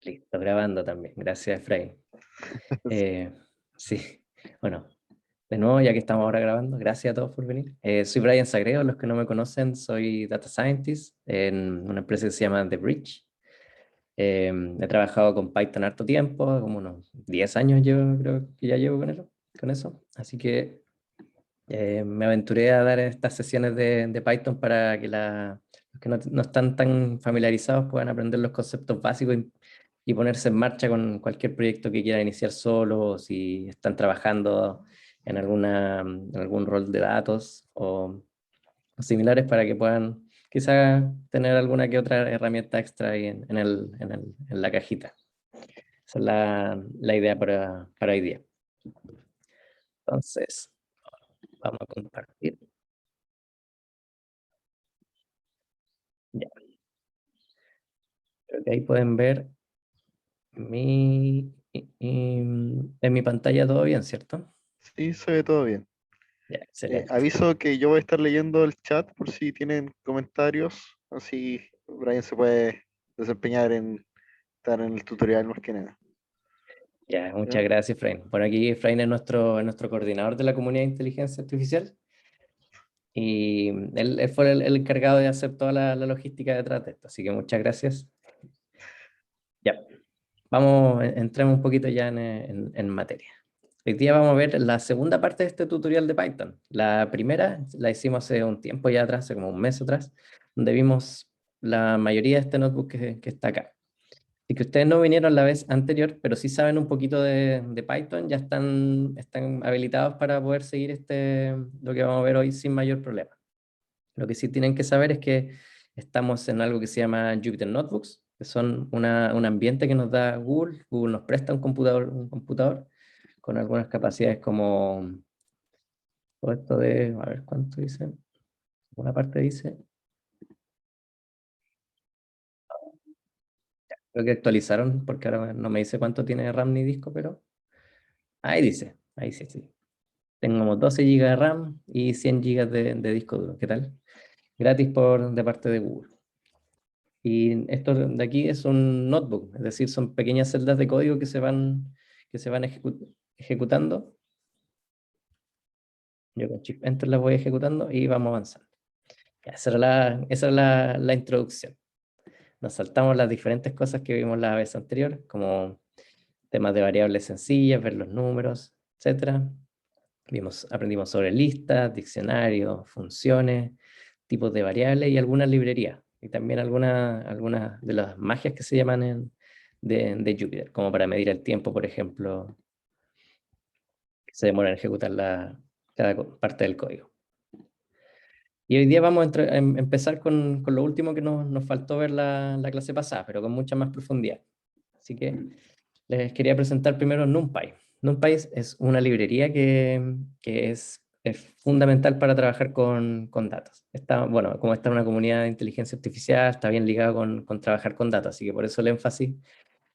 Listo, grabando también. Gracias, Efraín. Eh, sí, bueno, de nuevo, ya que estamos ahora grabando, gracias a todos por venir. Soy Brian Sagreo, los que no me conocen, soy Data Scientist en una empresa que se llama The Bridge. He trabajado con Python harto tiempo, como unos 10 años yo creo que ya llevo con eso. Así que me aventuré a dar estas sesiones de Python para que los que no están tan familiarizados puedan aprender los conceptos básicos y ponerse en marcha con cualquier proyecto que quieran iniciar solo, o si están trabajando en algún rol de datos o similares para que puedan quizá tener alguna que otra herramienta extra ahí en la cajita. Esa es la idea para hoy día. Entonces, vamos a compartir. Ya, creo que ahí pueden ver en mi pantalla todo bien, ¿cierto? Sí, se ve todo bien. Ya, excelente. Aviso que yo voy a estar leyendo el chat por si tienen comentarios, así Brian se puede desempeñar en estar en el tutorial más que nada. Ya, ¿Ya? muchas gracias, Efraín. Por aquí, Efraín es nuestro coordinador de la comunidad de inteligencia artificial y él fue el encargado de hacer toda la logística detrás de esto, así que muchas gracias. Ya, vamos, entremos un poquito ya en materia. Hoy día vamos a ver la segunda parte de este tutorial de Python. La primera la hicimos hace un tiempo ya atrás, hace como un mes atrás, donde vimos la mayoría de este notebook que está acá. Y que ustedes no vinieron la vez anterior, pero sí saben un poquito de Python, ya están habilitados para poder seguir lo que vamos a ver hoy sin mayor problema. Lo que sí tienen que saber es que estamos en algo que se llama Jupyter Notebooks, que son un ambiente que nos da Google. Google nos presta un computador con algunas capacidades como todo esto a ver cuánto dice, una parte dice, creo que actualizaron porque ahora no me dice cuánto tiene RAM ni disco, pero ahí dice, ahí sí, sí. Tengo como 12 GB de RAM y 100 GB de disco duro. ¿Qué tal? Gratis de parte de Google. Y esto de aquí es un notebook, es decir, son pequeñas celdas de código que se van ejecutando. Yo con Shift Enter las voy ejecutando y vamos avanzando. Esa era la introducción. Nos saltamos las diferentes cosas que vimos la vez anterior, como temas de variables sencillas, ver los números, etcétera. Aprendimos sobre listas, diccionarios, funciones, tipos de variables y algunas librerías. Y también algunas de las magias que se llaman de Jupyter, como para medir el tiempo, por ejemplo, que se demora en ejecutar cada parte del código. Y hoy día vamos a empezar con lo último que nos faltó ver la clase pasada, pero con mucha más profundidad. Así que les quería presentar primero NumPy. NumPy es una librería que es fundamental para trabajar con datos. Bueno, como está en una comunidad de inteligencia artificial, está bien ligado con trabajar con datos, así que por eso el énfasis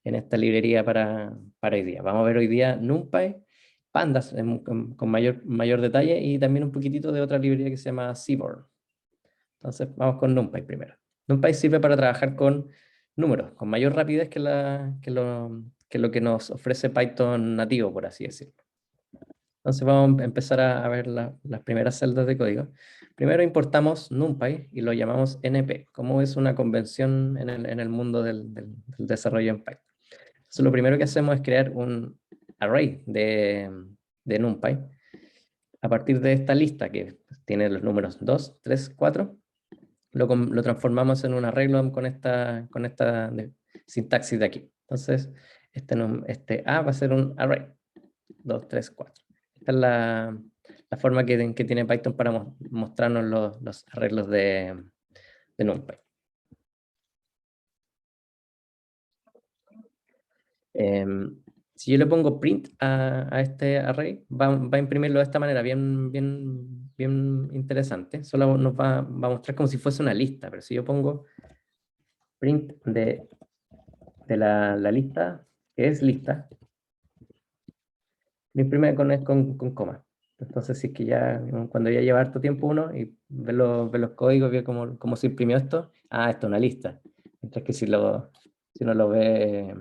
en esta librería para hoy día. Vamos a ver hoy día NumPy, Pandas con mayor detalle y también un poquitito de otra librería que se llama Seaborn. Entonces vamos con NumPy primero. NumPy sirve para trabajar con números, con mayor rapidez que lo que nos ofrece Python nativo, por así decirlo. Entonces vamos a empezar a ver las primeras celdas de código. Primero importamos NumPy y lo llamamos NP, como es una convención en el mundo del desarrollo en Python. Entonces lo primero que hacemos es crear un array de NumPy a partir de esta lista que tiene los números 2, 3, 4. Lo transformamos en un arreglo con esta sintaxis de aquí. Entonces, este A va a ser un array. 2, 3, 4. Esta es la forma que tiene Python para mostrarnos los arreglos de NumPy. Si yo le pongo print a este array, va a imprimirlo de esta manera, bien, bien, bien interesante. Solo nos va a mostrar como si fuese una lista, pero si yo pongo print de la lista, que es lista, me imprime con coma. Entonces, si es que cuando ya lleva harto tiempo uno y ve los códigos, ve cómo se imprimió esto, esto es una lista. Mientras que si lo si uno lo ve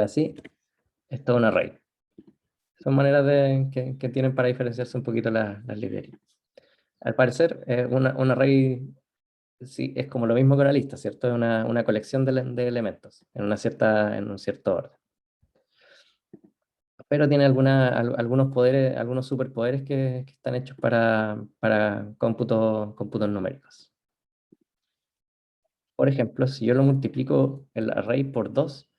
así, es todo un array. Son maneras que tienen para diferenciarse un poquito las librerías. Al parecer, un array sí, es como lo mismo que una lista, ¿cierto? Es una colección de elementos en un cierto orden. Pero tiene algunos poderes, algunos superpoderes que están hechos para cómputos numéricos. Por ejemplo, si yo lo multiplico el array por 2,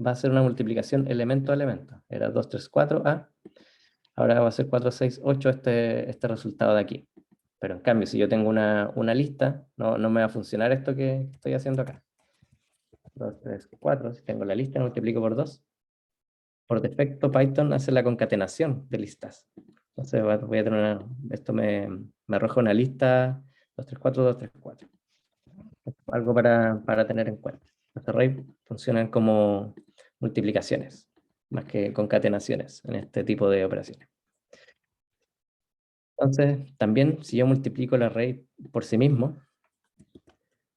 va a ser una multiplicación elemento a elemento. Era 2, 3, 4, ahora va a ser 4, 6, 8 este resultado de aquí. Pero en cambio, si yo tengo una lista, no me va a funcionar esto que estoy haciendo acá. 2, 3, 4, si tengo la lista, lo multiplico por 2. Por defecto, Python hace la concatenación de listas. Entonces voy a tener esto me arroja una lista 2, 3, 4, 2, 3, 4. Algo para tener en cuenta. Los arrays funcionan como multiplicaciones, más que concatenaciones en este tipo de operaciones. Entonces, también si yo multiplico el array por sí mismo,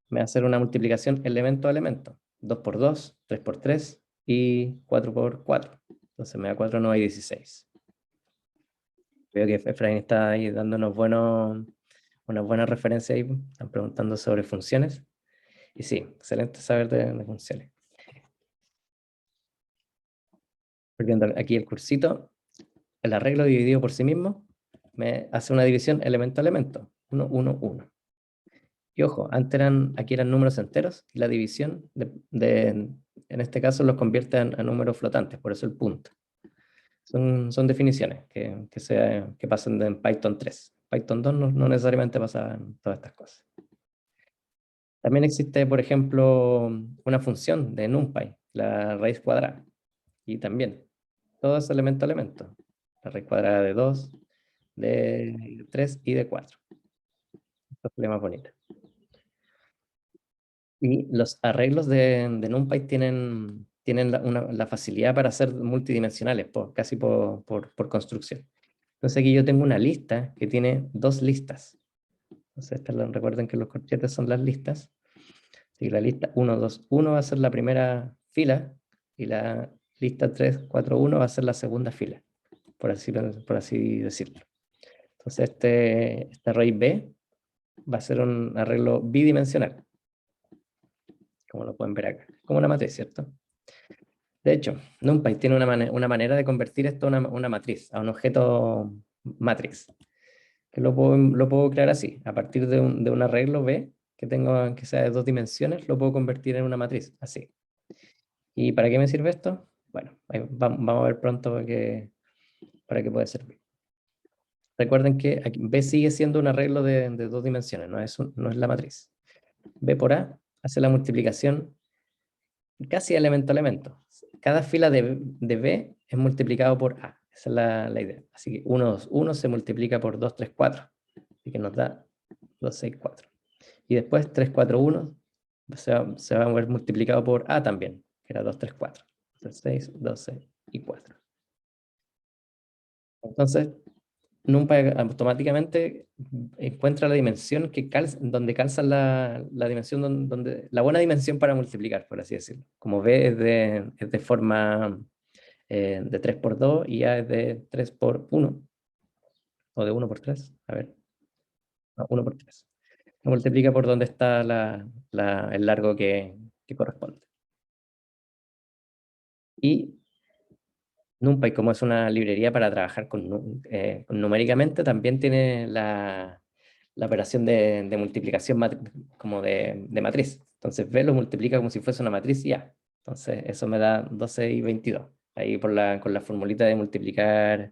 me va a hacer una multiplicación elemento a elemento. 2 por 2, 3 por 3 y 4 por 4. Entonces me da 4, 9 y 16. Veo que Efraín está ahí dándonos unas buenas referencias ahí. Están preguntando sobre funciones. Y sí, excelente saber de funciones. Volviendo aquí el cursito, el arreglo dividido por sí mismo me hace una división elemento a elemento. 1, 1, 1. Y ojo, aquí eran números enteros y la división en este caso los convierte a números flotantes, por eso el punto. Son definiciones que pasan en Python 3. Python 2 no necesariamente pasan todas estas cosas. También existe, por ejemplo, una función de NumPy, la raíz cuadrada. Y también, todo es elemento a elemento. La raíz cuadrada de 2, de 3 y de 4. Esto es más bonito. Y los arreglos de NumPy tienen la facilidad para ser multidimensionales, casi por construcción. Entonces aquí yo tengo una lista que tiene dos listas. Entonces recuerden que los corchetes son las listas. Así que la lista 1, 2, 1 va a ser la primera fila y la lista 3, 4, 1 va a ser la segunda fila, por así decirlo. Entonces este array B va a ser un arreglo bidimensional, como lo pueden ver acá, como una matriz, ¿cierto? De hecho, NumPy tiene una manera de convertir esto a una matriz, a un objeto matrix, que lo puedo crear así, a partir de un arreglo B, que sea de 2 dimensiones, lo puedo convertir en una matriz, así. ¿Y para qué me sirve esto? Bueno, vamos a ver pronto para qué puede servir. Recuerden que aquí B sigue siendo un arreglo de 2 dimensiones, no es la matriz. B por A hace la multiplicación casi elemento a elemento. Cada fila de B es multiplicado por A. Esa es la idea. Así que 1, 2, 1 se multiplica por 2, 3, 4. Así que nos da 2, 6, 4. Y después 3, 4, 1 se va a ver multiplicado por A también, que era 2, 3, 4. 6, 12 y 4. Entonces, NumPy automáticamente encuentra la dimensión donde calza la dimensión la buena dimensión para multiplicar, por así decirlo. Como B es de forma de 3 por 2 y A es de 3 por 1, o de 1 por 3, a ver, no, 1 por 3. Lo multiplica por donde está el largo que corresponde. Y NumPy, como es una librería para trabajar numéricamente, también tiene la operación de multiplicación como de matriz. Entonces B lo multiplica como si fuese una matriz y A. Entonces eso me da 12 y 22. Ahí con la formulita de multiplicar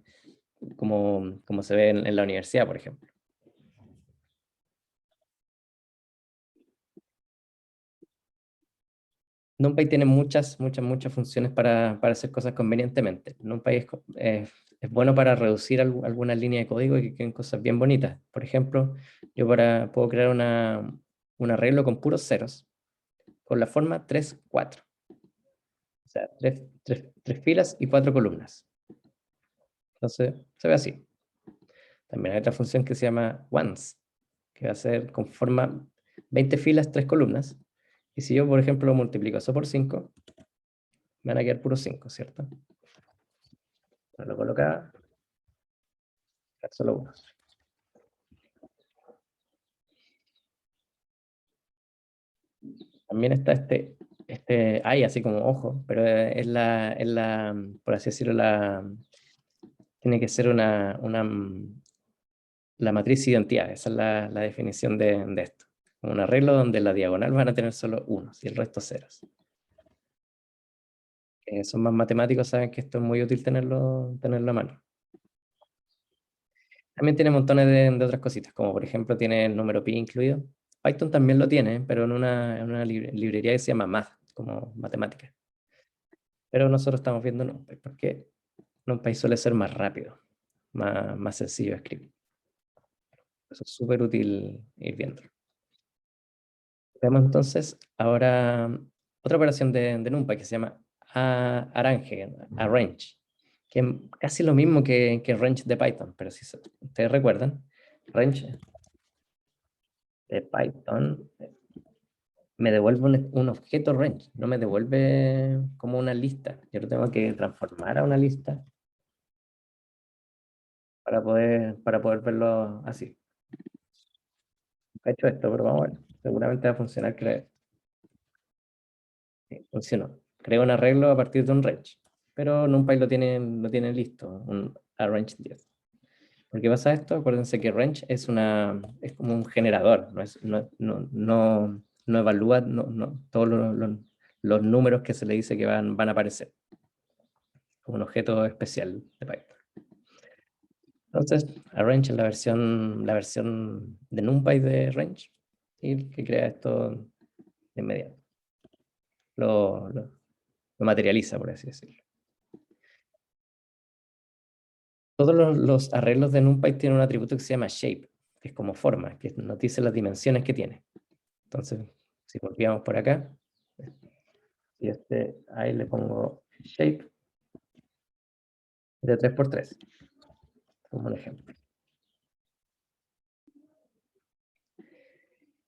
como se ve en la universidad, por ejemplo. NumPy tiene muchas funciones para hacer cosas convenientemente. NumPy es bueno para reducir algunas líneas de código y que queden cosas bien bonitas. Por ejemplo, yo puedo crear un arreglo con puros ceros, con la forma 3, 4. O sea, tres filas y 4 columnas. Entonces, se ve así. También hay otra función que se llama ones, que va a ser con forma 20 filas, 3 columnas, Y si yo, por ejemplo, multiplico eso por 5, me van a quedar puros 5, ¿cierto? Lo coloco acá, solo 1. También está hay así como ojo, pero por así decirlo, tiene que ser la matriz identidad, esa es la definición de esto. Un arreglo donde la diagonal van a tener solo 1 y el resto ceros. Son más matemáticos, saben que esto es muy útil tenerlo a mano. También tiene montones de otras cositas, como por ejemplo tiene el número pi incluido. Python también lo tiene, pero en una librería que se llama Math, como matemática. Pero nosotros estamos viendo NumPy, porque NumPy suele ser más rápido, más sencillo de escribir. Eso es súper útil ir viendo. Veamos entonces ahora otra operación de NumPy que se llama arrange, que es casi lo mismo que range de Python, pero si ustedes recuerdan, range de Python me devuelve un objeto range, no me devuelve como una lista. Yo lo tengo que transformar a una lista para poder verlo así. He hecho esto, pero vamos a ver. Seguramente va a funcionar. Sí, funcionó. Creo un arreglo a partir de un range, pero NumPy lo tiene listo, un arrange 10. ¿Por qué pasa esto? Acuérdense que range es como un generador, no evalúa todos los números que se le dice que van a aparecer, como un objeto especial de Python. Entonces, arrange es la versión de NumPy de range, y que crea esto de inmediato. Lo materializa, por así decirlo. Todos los arreglos de NumPy tienen un atributo que se llama shape, que es como forma, que nos dice las dimensiones que tiene. Entonces, si volvíamos por acá, y ahí le pongo shape de 3×3, como un ejemplo.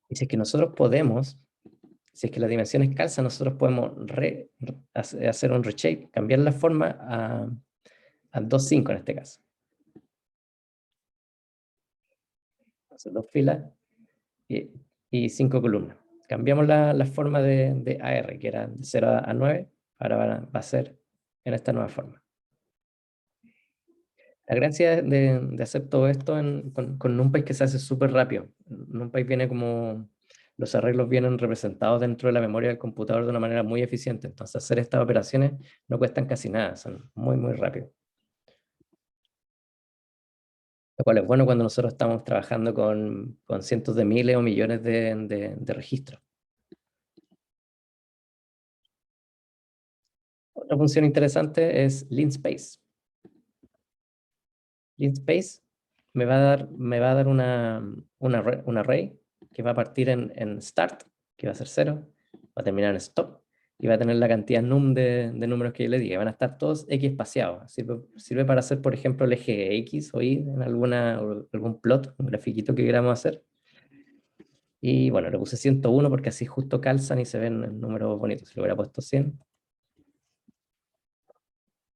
Y si es que nosotros podemos, si es que las dimensiones calzan, nosotros podemos hacer un reshape, cambiar la forma a 2,5 en este caso. Entonces, 2 filas y 5 columnas. Cambiamos la forma de AR, que era de 0 a 9, ahora va a ser en esta nueva forma. La gracia de hacer todo esto con NumPy es que se hace súper rápido. NumPy viene los arreglos vienen representados dentro de la memoria del computador de una manera muy eficiente. Entonces hacer estas operaciones no cuestan casi nada, son muy, muy rápidos. Lo cual es bueno cuando nosotros estamos trabajando con cientos de miles o millones de registros. Otra función interesante es linspace. Linspace me va a dar un array que va a partir en start, que va a ser 0, va a terminar en stop, y va a tener la cantidad num de números que yo le diga. Van a estar todos X espaciados. Sirve para hacer, por ejemplo, el eje X o Y en algún plot, un grafiquito que queramos hacer. Y bueno, le puse 101 porque así justo calzan y se ven números bonitos. Si lo hubiera puesto 100,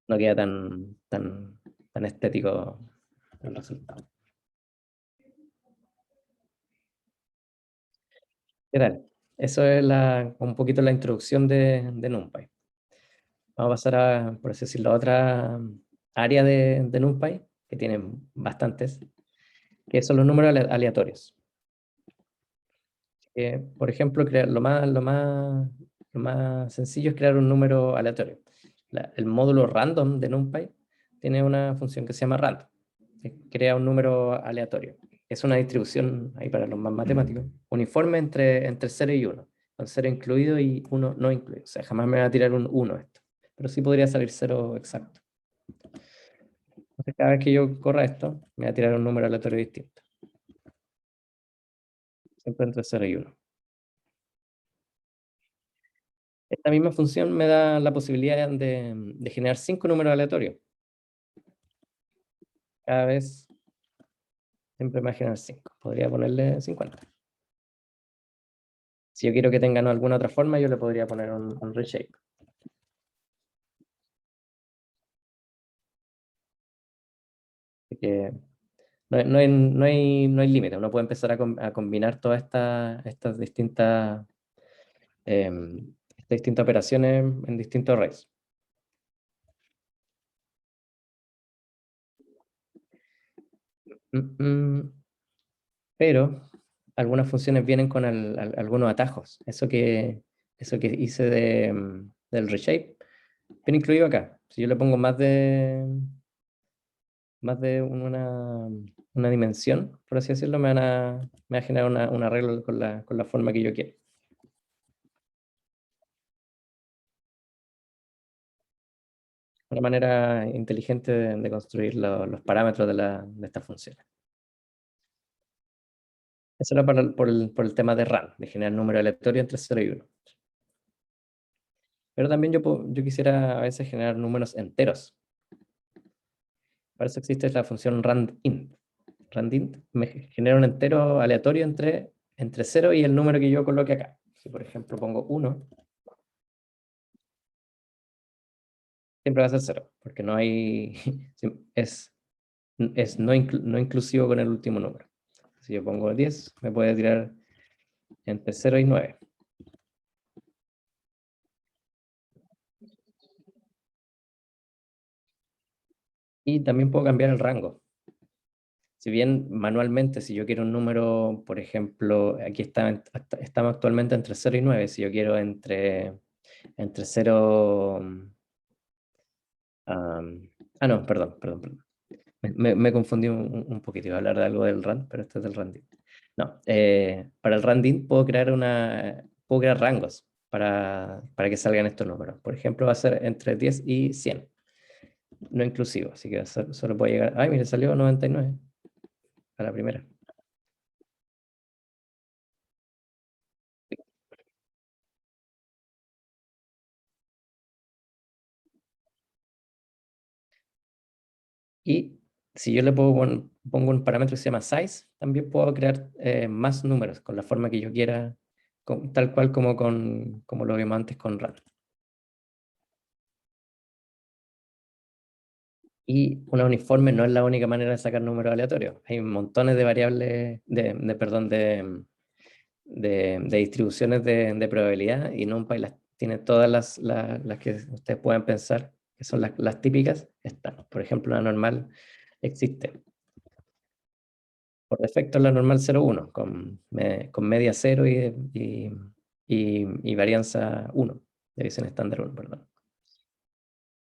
no queda tan estético el resultado. ¿Qué tal? Eso es un poquito la introducción de NumPy. Vamos a pasar por así decirlo, a otra área de NumPy, que tienen bastantes, que son los números aleatorios. Por ejemplo, lo más sencillo es crear un número aleatorio. El módulo random de NumPy tiene una función que se llama random, que crea un número aleatorio. Es una distribución, ahí para los más matemáticos, uniforme entre 0 y 1, con 0 incluido y 1 no incluido. O sea, jamás me va a tirar un 1 esto, pero sí podría salir 0 exacto. Entonces, cada vez que yo corra esto, me va a tirar un número aleatorio distinto. Siempre entre 0 y 1. Esta misma función me da la posibilidad de generar 5 números aleatorios. Cada vez siempre me va a generar 5. Podría ponerle 50. Si yo quiero que tengan alguna otra forma, yo le podría poner un reshape. Así que no hay límite. Uno puede empezar a combinar todas estas distintas operaciones en distintos arrays. Pero algunas funciones vienen con algunos atajos. Eso que hice del reshape viene incluido acá. Si yo le pongo más de una dimensión, por así decirlo, me va a generar un arreglo con la forma que yo quiero. Una manera inteligente de construir los parámetros de estas funciones. Eso era por el tema de RAM, de generar número aleatorio entre 0 y 1. Pero también yo quisiera a veces generar números enteros. Para eso existe la función randint. Randint me genera un entero aleatorio entre 0 y el número que yo coloque acá. Si por ejemplo pongo 1, siempre va a ser 0, porque no hay, es no inclusivo con el último número. Si yo pongo 10, me puede tirar entre 0 y 9. Y también puedo cambiar el rango. Si bien manualmente, si yo quiero un número, por ejemplo, aquí estamos actualmente entre 0 y 9, si yo quiero entre 0... no, perdón. Me confundí un poquito, iba a hablar de algo del RAND, pero esto es del RANDINT. No, para el RANDINT puedo crear rangos para que salgan estos números. Por ejemplo, va a ser entre 10 y 100, no inclusivo, así que solo puede llegar... Ay, mire, salió 99 a la primera. Y si yo le pongo un parámetro que se llama size, también puedo crear más números con la forma que yo quiera, tal cual como lo vimos antes con RAM. Y una uniforme no es la única manera de sacar números aleatorios. Hay montones de variables, perdón, de distribuciones de probabilidad, y NumPy tiene todas las que ustedes puedan pensar, que son las típicas, están. Por ejemplo, la normal existe. Por defecto es la normal 0,1, con media 0 y varianza 1, división estándar 1, perdón.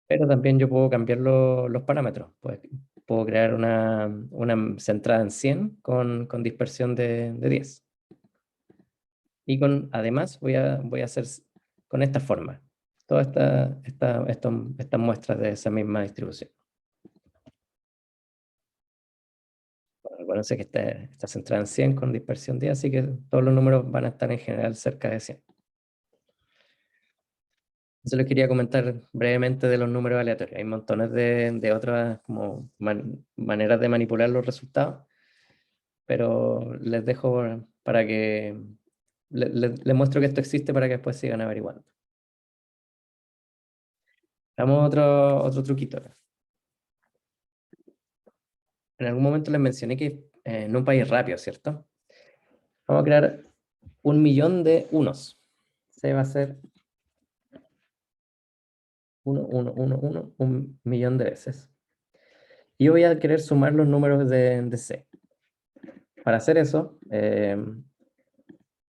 Pero también yo puedo cambiar los parámetros. Pues, puedo crear una centrada en 100 con dispersión de 10. Y además voy a hacer con esta forma todas estas muestras de esa misma distribución. Bueno, sé que está centrada en 100 con dispersión 10, así que todos los números van a estar en general cerca de 100. Eso les quería comentar brevemente de los números aleatorios. Hay montones de otras como maneras de manipular los resultados, pero les dejo para que les muestro que esto existe para que después sigan averiguando. Damos otro truquito. En algún momento les mencioné que en un país rápido, ¿cierto? Vamos a crear 1.000.000 de unos. Se va a hacer 1, 1, 1, 1, 1.000.000 de veces. Y yo voy a querer sumar los números de C. Para hacer eso,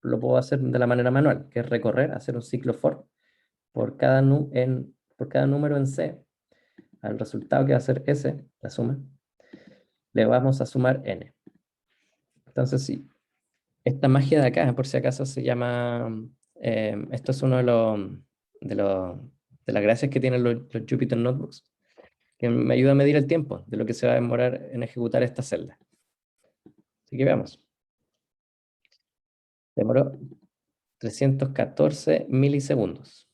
lo puedo hacer de la manera manual, que es recorrer, hacer un ciclo for por cada número en C, al resultado que va a ser S, la suma, le vamos a sumar N. Entonces, sí, esta magia de acá, por si acaso, se llama, esto es uno de las gracias que tienen los Jupyter Notebooks, que me ayuda a medir el tiempo de lo que se va a demorar en ejecutar esta celda. Así que veamos. Demoró 314 milisegundos.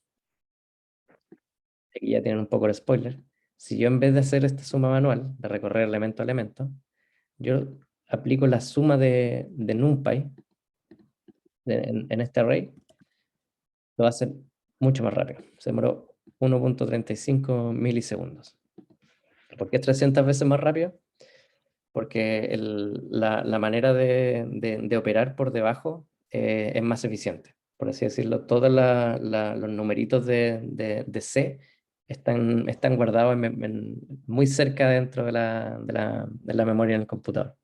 Aquí ya tienen un poco el spoiler. Si yo, en vez de hacer esta suma manual, de recorrer elemento a elemento, yo aplico la suma de NumPy en este array, lo va a hacer mucho más rápido. Se demoró 1.35 milisegundos. ¿Por qué es 300 veces más rápido? Porque la manera de operar por debajo es más eficiente. Por así decirlo, todos los numeritos de C están guardados muy cerca dentro de la memoria en el computador.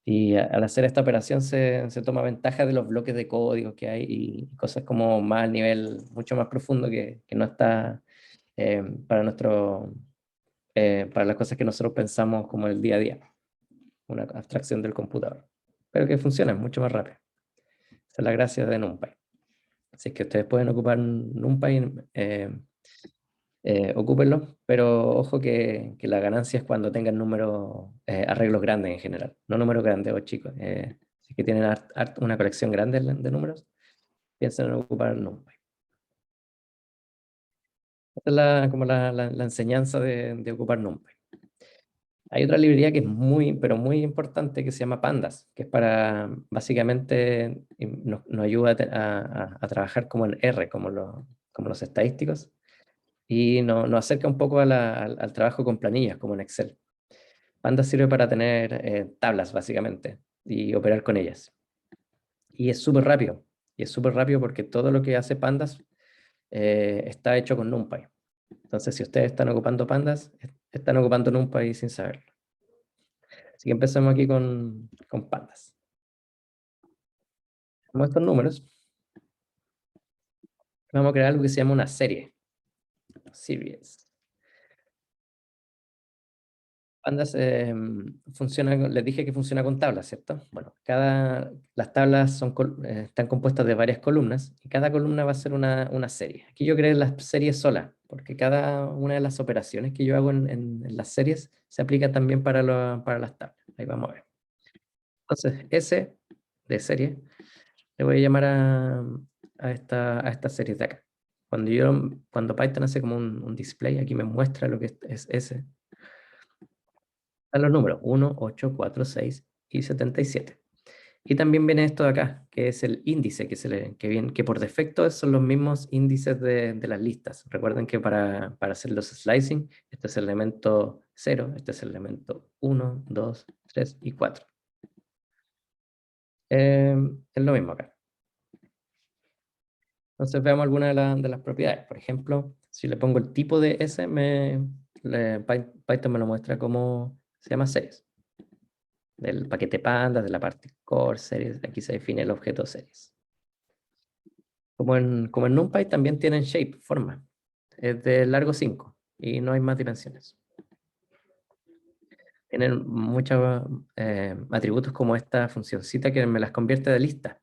Y al hacer esta operación se toma ventaja de los bloques de código que hay y cosas como más al nivel mucho más profundo que no está para para las cosas que nosotros pensamos como el día a día, una abstracción del computador, pero que funciona mucho más rápido. Esa es la gracia de NumPy. Así que ustedes pueden ocupar NumPy, ocúpenlo, pero ojo que la ganancia es cuando tengan números, arreglos grandes en general, no números grandes o chicos. Si es que tienen una colección grande de números, piensen en ocupar NumPy. Esta es como la enseñanza de ocupar NumPy. Hay otra librería que es pero muy importante que se llama Pandas, que es para, básicamente, nos ayuda a trabajar como en R, como los estadísticos, y nos acerca un poco al trabajo con planillas, como en Excel. Pandas sirve para tener tablas, básicamente, y operar con ellas. Y es súper rápido. Y es súper rápido porque todo lo que hace Pandas está hecho con NumPy. Entonces, si ustedes están ocupando Pandas, están ocupando NumPy sin saberlo. Así que empecemos aquí con Pandas. Como estos números, vamos a crear algo que se llama una serie. Series. Pandas funciona, les dije que funciona con tablas, ¿cierto? Bueno, las tablas están compuestas de varias columnas y cada columna va a ser una serie. Aquí yo creé las series solas, porque cada una de las operaciones que yo hago en las series se aplica también para las tablas. Ahí vamos a ver. Entonces, S de serie le voy a llamar a esta serie de acá. Cuando Python hace como un display, aquí me muestra lo que es S. Están los números 1, 8, 4, 6 y 77. Y también viene esto de acá, que es el índice que por defecto son los mismos índices de las listas. Recuerden que para hacer los slicing, este es el elemento 0, este es el elemento 1, 2, 3 y 4. Es lo mismo acá. Entonces veamos algunas de las propiedades. Por ejemplo, si le pongo el tipo de S, Python me lo muestra como se llama series. Del paquete pandas, de la parte core series, aquí se define el objeto series. Como en NumPy también tienen shape, forma. Es de largo 5 y no hay más dimensiones. Tienen muchos atributos como esta funcioncita que me las convierte de lista.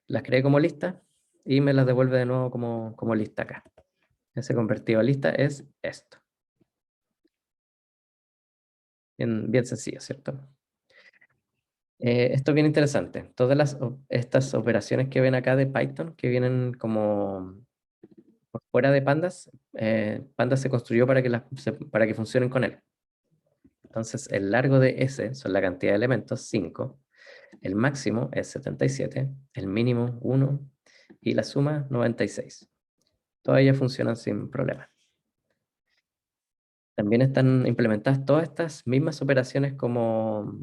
Las creé como lista y me las devuelve de nuevo como lista acá. Ese convertido a lista es esto. Bien sencillo, ¿cierto? Esto es bien interesante. Todas estas operaciones que ven acá de Python, que vienen como por fuera de Pandas, Pandas se construyó para que funcionen con él. Entonces, el largo de S son la cantidad de elementos, 5. El máximo es 77. El mínimo, 1. Y la suma, 96. Todas ellas funcionan sin problema. También están implementadas todas estas mismas operaciones como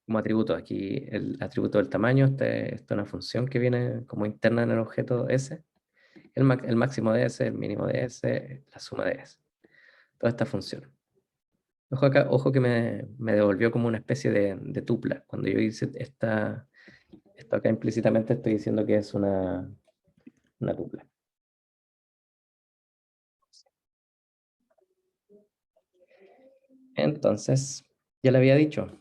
atributos. Aquí el atributo del tamaño, esta es una función que viene como interna en el objeto S. El máximo de S, el mínimo de S, la suma de S. Toda esta función. Ojo que me devolvió como una especie de tupla. Cuando yo hice esto acá implícitamente estoy diciendo que es una tupla. Entonces, ya le había dicho,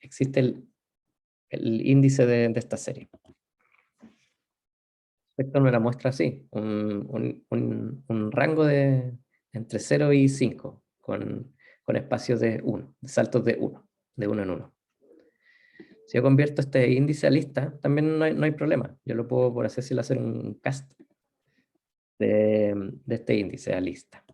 existe el índice de esta serie. Esto me la muestra así, un rango de entre 0 y 5, con espacios de 1, de saltos de 1 en 1. Si yo convierto este índice a lista, también no hay problema. Yo lo puedo, por así decirlo, hacer un cast de este índice a lista.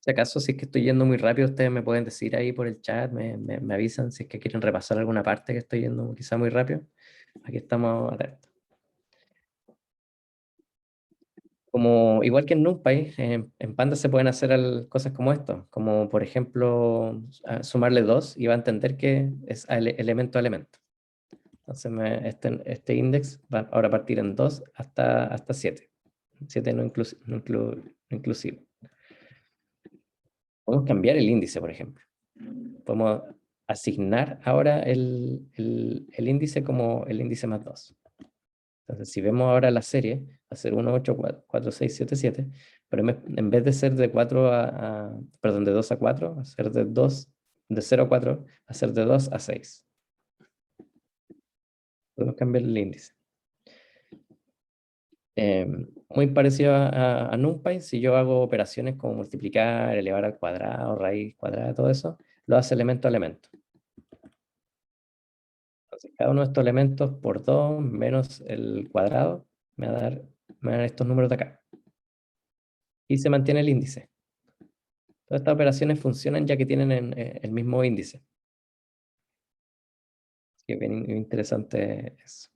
Si acaso, si es que estoy yendo muy rápido, ustedes me pueden decir ahí por el chat, me avisan si es que quieren repasar alguna parte que estoy yendo quizá muy rápido. Aquí estamos atentos. Como, igual que en NumPy, en Pandas se pueden hacer cosas como esto, como por ejemplo sumarle 2 y va a entender que es elemento a elemento. Entonces este index va ahora a partir en 2 hasta 7. 7 no inclusivo. Podemos cambiar el índice, por ejemplo. Podemos asignar ahora el índice como el índice más 2. Entonces, si vemos ahora la serie, va a ser 1, 8, 4, 6, 7, 7, pero en vez de ser de 4 perdón, de 2 a 4, va a ser de 0 a 4, va a ser de 2 a 6. Podemos cambiar el índice. Muy parecido a NumPy, si yo hago operaciones como multiplicar, elevar al cuadrado, raíz cuadrada, todo eso, lo hace elemento a elemento. Entonces, cada uno de estos elementos por 2 menos el cuadrado me va a dar estos números de acá. Y se mantiene el índice. Todas estas operaciones funcionan ya que tienen el mismo índice. Así que es bien interesante eso.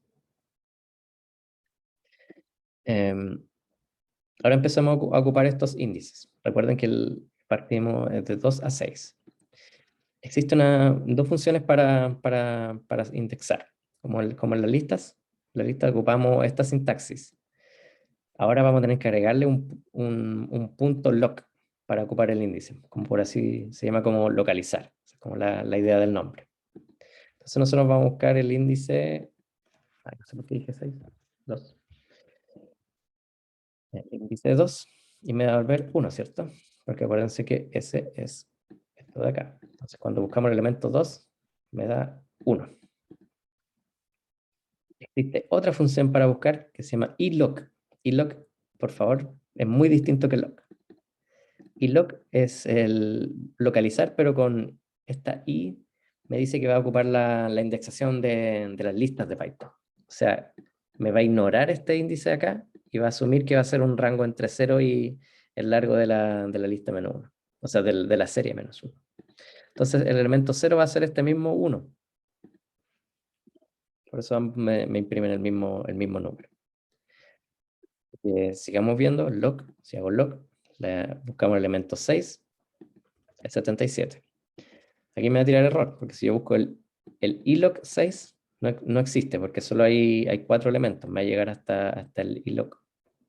Ahora empezamos a ocupar estos índices. Recuerden que partimos de 2 a 6. Existen dos funciones para indexar. Como en las listas. En la lista ocupamos esta sintaxis. Ahora vamos a tener que agregarle un punto loc para ocupar el índice. Como por así se llama como localizar. Es como la idea del nombre. Entonces nosotros vamos a buscar el índice. No sé por qué dije 6. 2. El índice 2. Y me va a volver 1, ¿cierto? Porque acuérdense que ese es esto de acá. Entonces cuando buscamos el elemento 2, me da 1. Existe otra función para buscar que se llama iloc. Iloc, por favor, es muy distinto que loc. Iloc es el localizar, pero con esta i me dice que va a ocupar la indexación de las listas de Python. O sea, me va a ignorar este índice de acá y va a asumir que va a ser un rango entre 0 y el largo de la lista menos 1. O sea, de la serie menos 1. Entonces, el elemento 0 va a ser este mismo 1. Por eso me imprimen el mismo número. Sigamos viendo, loc, si hago loc, buscamos el elemento 6, el 77. Aquí me va a tirar error, porque si yo busco el iloc 6, no existe, porque solo hay 4 elementos. Me va a llegar hasta el iloc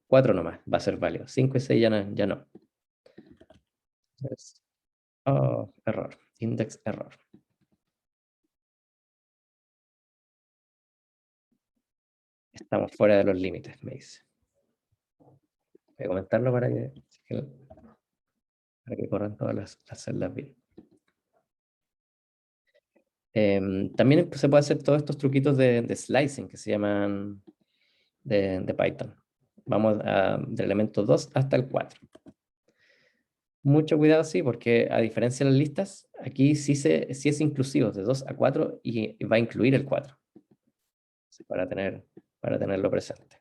4 nomás, va a ser válido. 5 y 6 ya no. Entonces, error, index error. Estamos fuera de los límites, me dice. Voy a comentarlo para que corran todas las celdas bien. También se puede hacer todos estos truquitos de slicing que se llaman de Python. Vamos del elemento 2 hasta el 4. Mucho cuidado, sí, porque a diferencia de las listas, aquí sí es inclusivo, de 2 a 4 y va a incluir el 4. Sí, para tenerlo presente.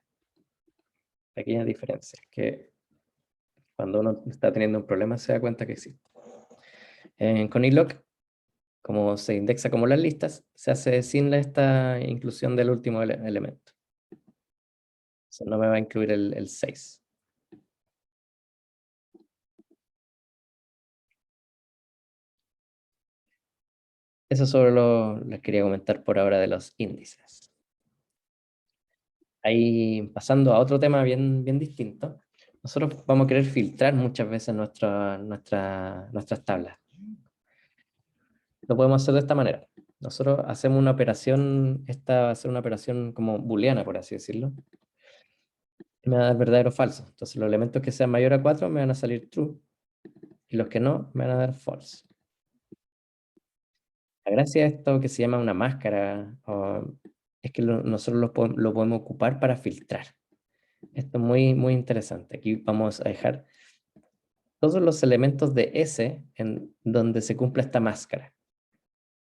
Pequeña diferencia, que cuando uno está teniendo un problema se da cuenta que existe. Con iloc, como se indexa como las listas, se hace sin esta inclusión del último elemento. O sea, no me va a incluir el 6. Eso solo les quería comentar por ahora de los índices. Ahí pasando a otro tema bien distinto. Nosotros vamos a querer filtrar muchas veces nuestras tablas. Lo podemos hacer de esta manera. Nosotros hacemos una operación, esta va a ser una operación como booleana, por así decirlo. Me va a dar verdadero o falso. Entonces los elementos que sean mayor a 4 me van a salir true. Y los que no, me van a dar false. La gracia de esto que se llama una máscara es que nosotros lo podemos ocupar para filtrar. Esto es muy interesante. Aquí vamos a dejar todos los elementos de S en donde se cumpla esta máscara.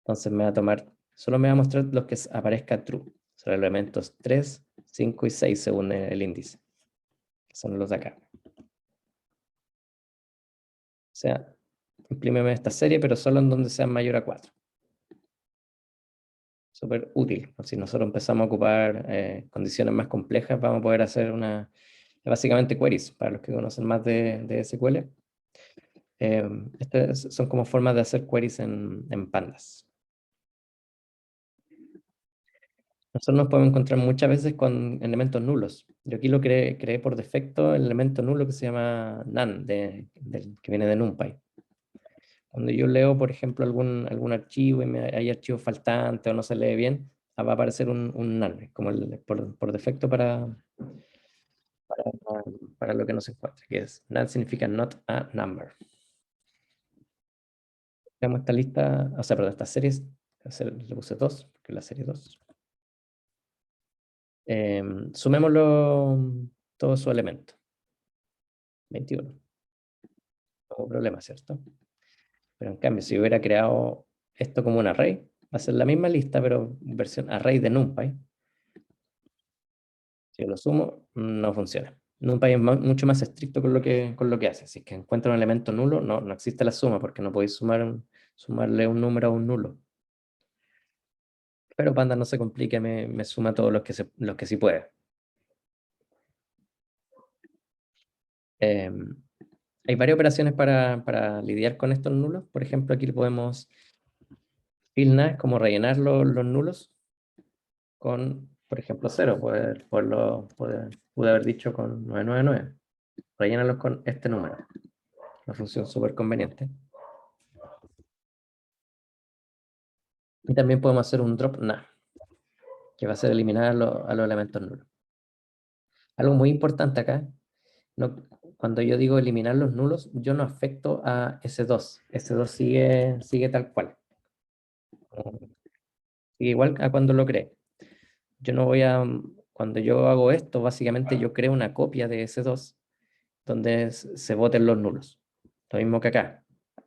Entonces solo me va a mostrar los que aparezca true. Son elementos 3, 5 y 6 según el índice. Que son los de acá. sea, imprímeme esta serie, pero solo en donde sea mayor a 4. Súper útil. Si nosotros empezamos a ocupar condiciones más complejas, vamos a poder hacer básicamente queries, para los que conocen más de SQL. Estas son como formas de hacer queries en pandas. Nosotros nos podemos encontrar muchas veces con elementos nulos. Yo aquí lo creé por defecto el elemento nulo que se llama none, que viene de NumPy. Cuando yo leo, por ejemplo, algún archivo y hay archivos faltantes o no se lee bien, va a aparecer un none, como por defecto para lo que no se encuentra, que es none significa not a number. Veamos esta lista, o sea, perdón, estas series, le puse 2, porque es la serie 2. Sumémoslo todos sus elementos. 21. No hubo problema, ¿cierto? Pero en cambio, si hubiera creado esto como un array, va a ser la misma lista, pero versión array de NumPy. Si yo lo sumo, no funciona. NumPy es mucho más estricto con lo que hace. Si es que encuentra un elemento nulo, no existe la suma, porque no podéis sumarle un número a un nulo. Pero Panda no se complique, me suma todos los que sí puede. Hay varias operaciones para lidiar con estos nulos. Por ejemplo, aquí podemos fill null, como rellenar los nulos con, por ejemplo, 0. Pude haber dicho con 999. Rellénalos con este número. Una función súper conveniente. Y también podemos hacer un drop null, que va a ser eliminar a los elementos nulos. Algo muy importante acá, cuando yo digo eliminar los nulos, yo no afecto a S2. S2 sigue tal cual. Sigue igual a cuando lo creé. Yo no voy a, cuando yo hago esto, básicamente yo creo una copia de S2 donde se voten los nulos. Lo mismo que acá.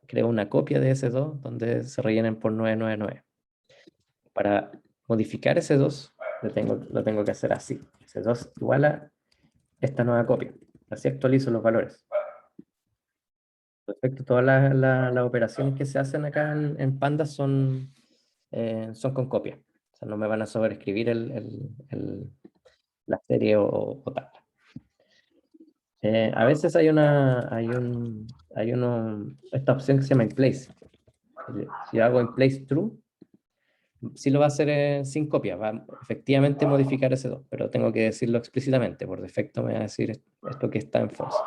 Creo una copia de S2 donde se rellenen por 999. Para modificar S2, lo tengo que hacer así. S2 igual a esta nueva copia. Así actualizo los valores. Perfecto, todas las operaciones que se hacen acá en Pandas son con copia. O sea, no me van a sobreescribir la serie o tal. A veces hay esta opción que se llama in place. Si hago in place true, sí lo va a hacer sin copia, va a efectivamente modificar ese 2, pero tengo que decirlo explícitamente. Por defecto me va a decir esto que está en false.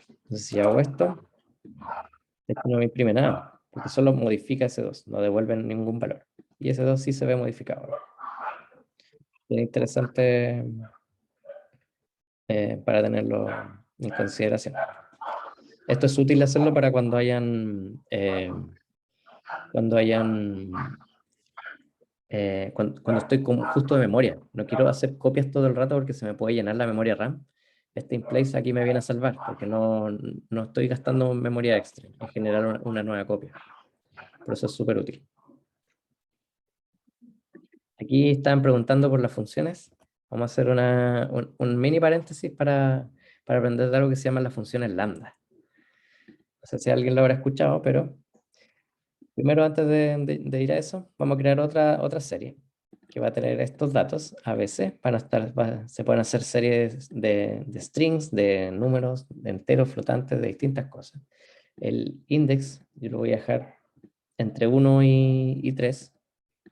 Entonces, si hago esto no me imprime nada, porque solo modifica ese 2, no devuelve ningún valor. Y ese 2 sí se ve modificado. Bien interesante para tenerlo en consideración. Esto es útil hacerlo para cuando estoy justo de memoria. No quiero hacer copias todo el rato porque se me puede llenar la memoria RAM. Este in place aquí me viene a salvar porque no estoy gastando memoria extra en generar una nueva copia. Por eso es súper útil. Aquí están preguntando por las funciones. Vamos a hacer un mini paréntesis para aprender de algo que se llama las funciones lambda. No sé si alguien lo habrá escuchado, pero primero, antes de ir a eso, vamos a crear otra serie que va a tener estos datos ABC. Se pueden hacer series de strings, de números, de enteros, flotantes, de distintas cosas. El index yo lo voy a dejar entre 1 y 3,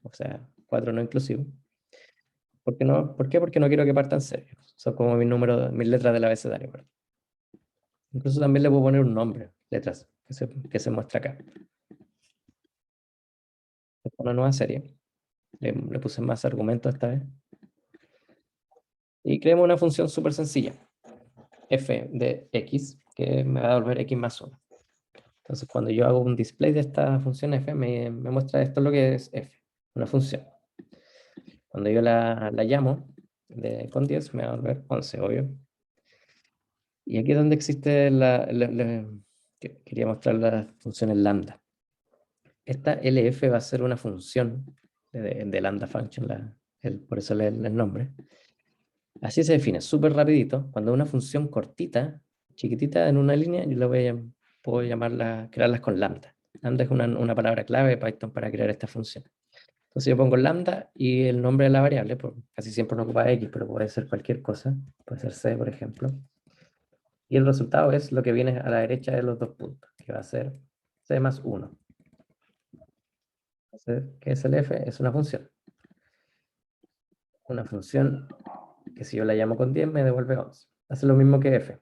o sea, 4 no inclusivo. ¿Por qué no? ¿Por qué? Porque no quiero que partan serios. Son como mis letras del abecedario. Incluso también le puedo poner un nombre, letras, que se muestra acá. Una nueva serie. Le puse más argumentos esta vez. Y creemos una función súper sencilla. F de x, que me va a devolver x más 1. Entonces, cuando yo hago un display de esta función f, me muestra esto lo que es f, una función. Cuando yo la llamo con 10, me va a devolver 11, obvio. Y aquí es donde existe quería mostrar las funciones lambda. Esta LF va a ser una función de lambda function, por eso el nombre. Así se define, súper rapidito. Cuando una función cortita, chiquitita en una línea, yo la voy a puedo crearlas con lambda. Lambda es una palabra clave de Python para crear esta función. Entonces yo pongo lambda y el nombre de la variable, pues casi siempre no ocupa x, pero puede ser cualquier cosa, puede ser c, por ejemplo. Y el resultado es lo que viene a la derecha de los dos puntos, que va a ser c más 1. Entonces, ¿qué es el f? Es una función. Una función que si yo la llamo con 10 me devuelve 11. Hace lo mismo que f,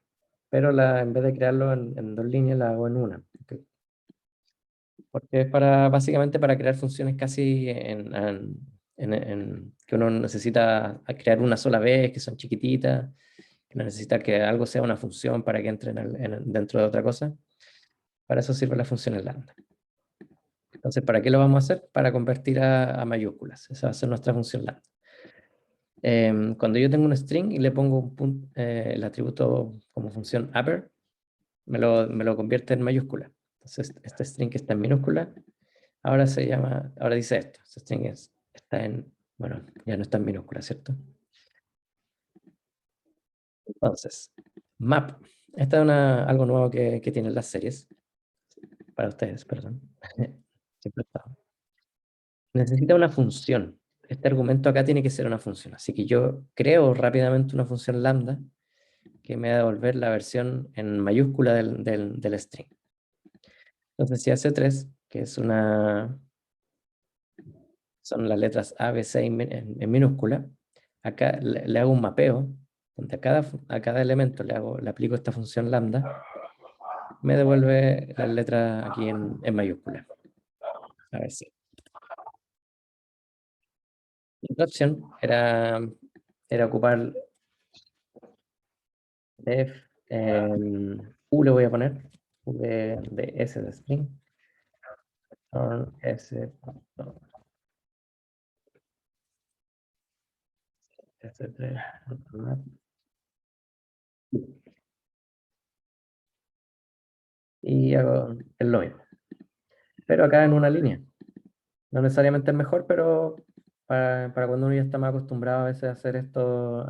pero en vez de crearlo en dos líneas la hago en una. Porque es básicamente para crear funciones casi que uno necesita crear una sola vez, que son chiquititas, que no necesita que algo sea una función para que entre dentro de otra cosa. Para eso sirve la función lambda. Entonces, ¿para qué lo vamos a hacer? Para convertir a mayúsculas. Esa va a ser nuestra función lambda. Cuando yo tengo un string y le pongo el atributo como función upper, me lo convierte en mayúscula. Entonces, este string que está en minúscula, ahora dice esto. Este string está bueno, ya no está en minúscula, ¿cierto? Entonces, map. Esta es algo nuevo que tienen las series. Para ustedes, perdón. Siempre está. Necesita una función. Este argumento acá tiene que ser una función. Así que yo creo rápidamente una función lambda que me va a devolver la versión en mayúscula del string. Entonces, si hace 3, que son las letras A, B, C en minúscula, acá le hago un mapeo, donde a cada elemento le aplico esta función lambda, me devuelve las letras aquí en mayúscula. A ver si. La opción era ocupar def, U le voy a poner, U de S de string, turn S, S3, y hago lo mismo. Pero acá en una línea. No necesariamente es mejor, pero para cuando uno ya está más acostumbrado a veces a hacer esto,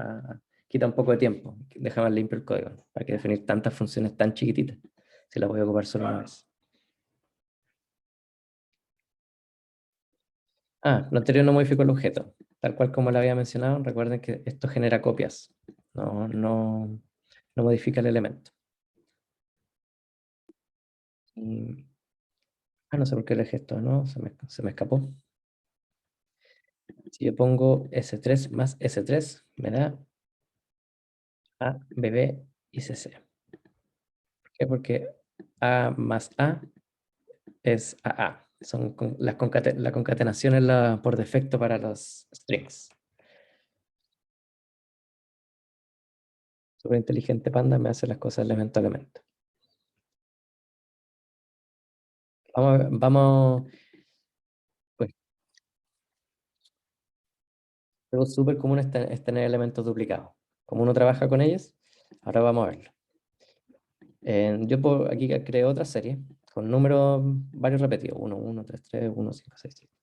quita un poco de tiempo. Deja más limpio el código, para que definir tantas funciones tan chiquititas, si las voy a ocupar solo una vez. Lo anterior no modificó el objeto. Tal cual como lo había mencionado, recuerden que esto genera copias, no modifica el elemento. No sé por qué elegí esto, ¿no? Se me escapó. Si yo pongo S3 más S3, me da A, BB y CC. ¿Por qué? Porque A más A es AA. Son la concatenación es por defecto para los strings. Súper inteligente Panda, me hace las cosas elemento a elemento. Vamos, pues, algo súper común es tener elementos duplicados. Como uno trabaja con ellos, ahora vamos a verlo. Yo aquí creé otra serie con números varios repetidos. 1, 1, 3, 3, 1, 5, 6, 7.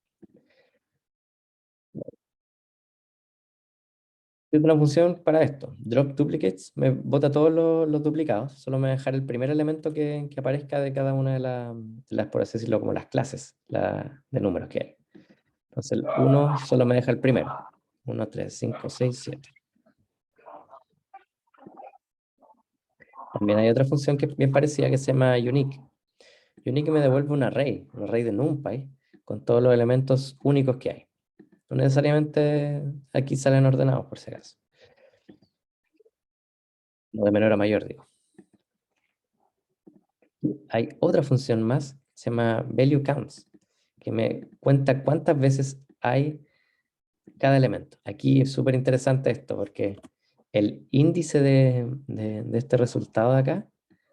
Tengo una función para esto. Drop duplicates me bota todos los duplicados. Solo me va a dejar el primer elemento que aparezca de cada una de las, por así decirlo, como las clases de números que hay. Entonces el 1 solo me deja el primero. 1, 3, 5, 6, 7. También hay otra función que es bien parecida que se llama unique. Unique me devuelve un array de NumPy con todos los elementos únicos que hay. No necesariamente aquí salen ordenados, por si acaso. No de menor a mayor, digo. Hay otra función más, se llama value counts, que me cuenta cuántas veces hay cada elemento. Aquí es súper interesante esto, porque el índice de este resultado de acá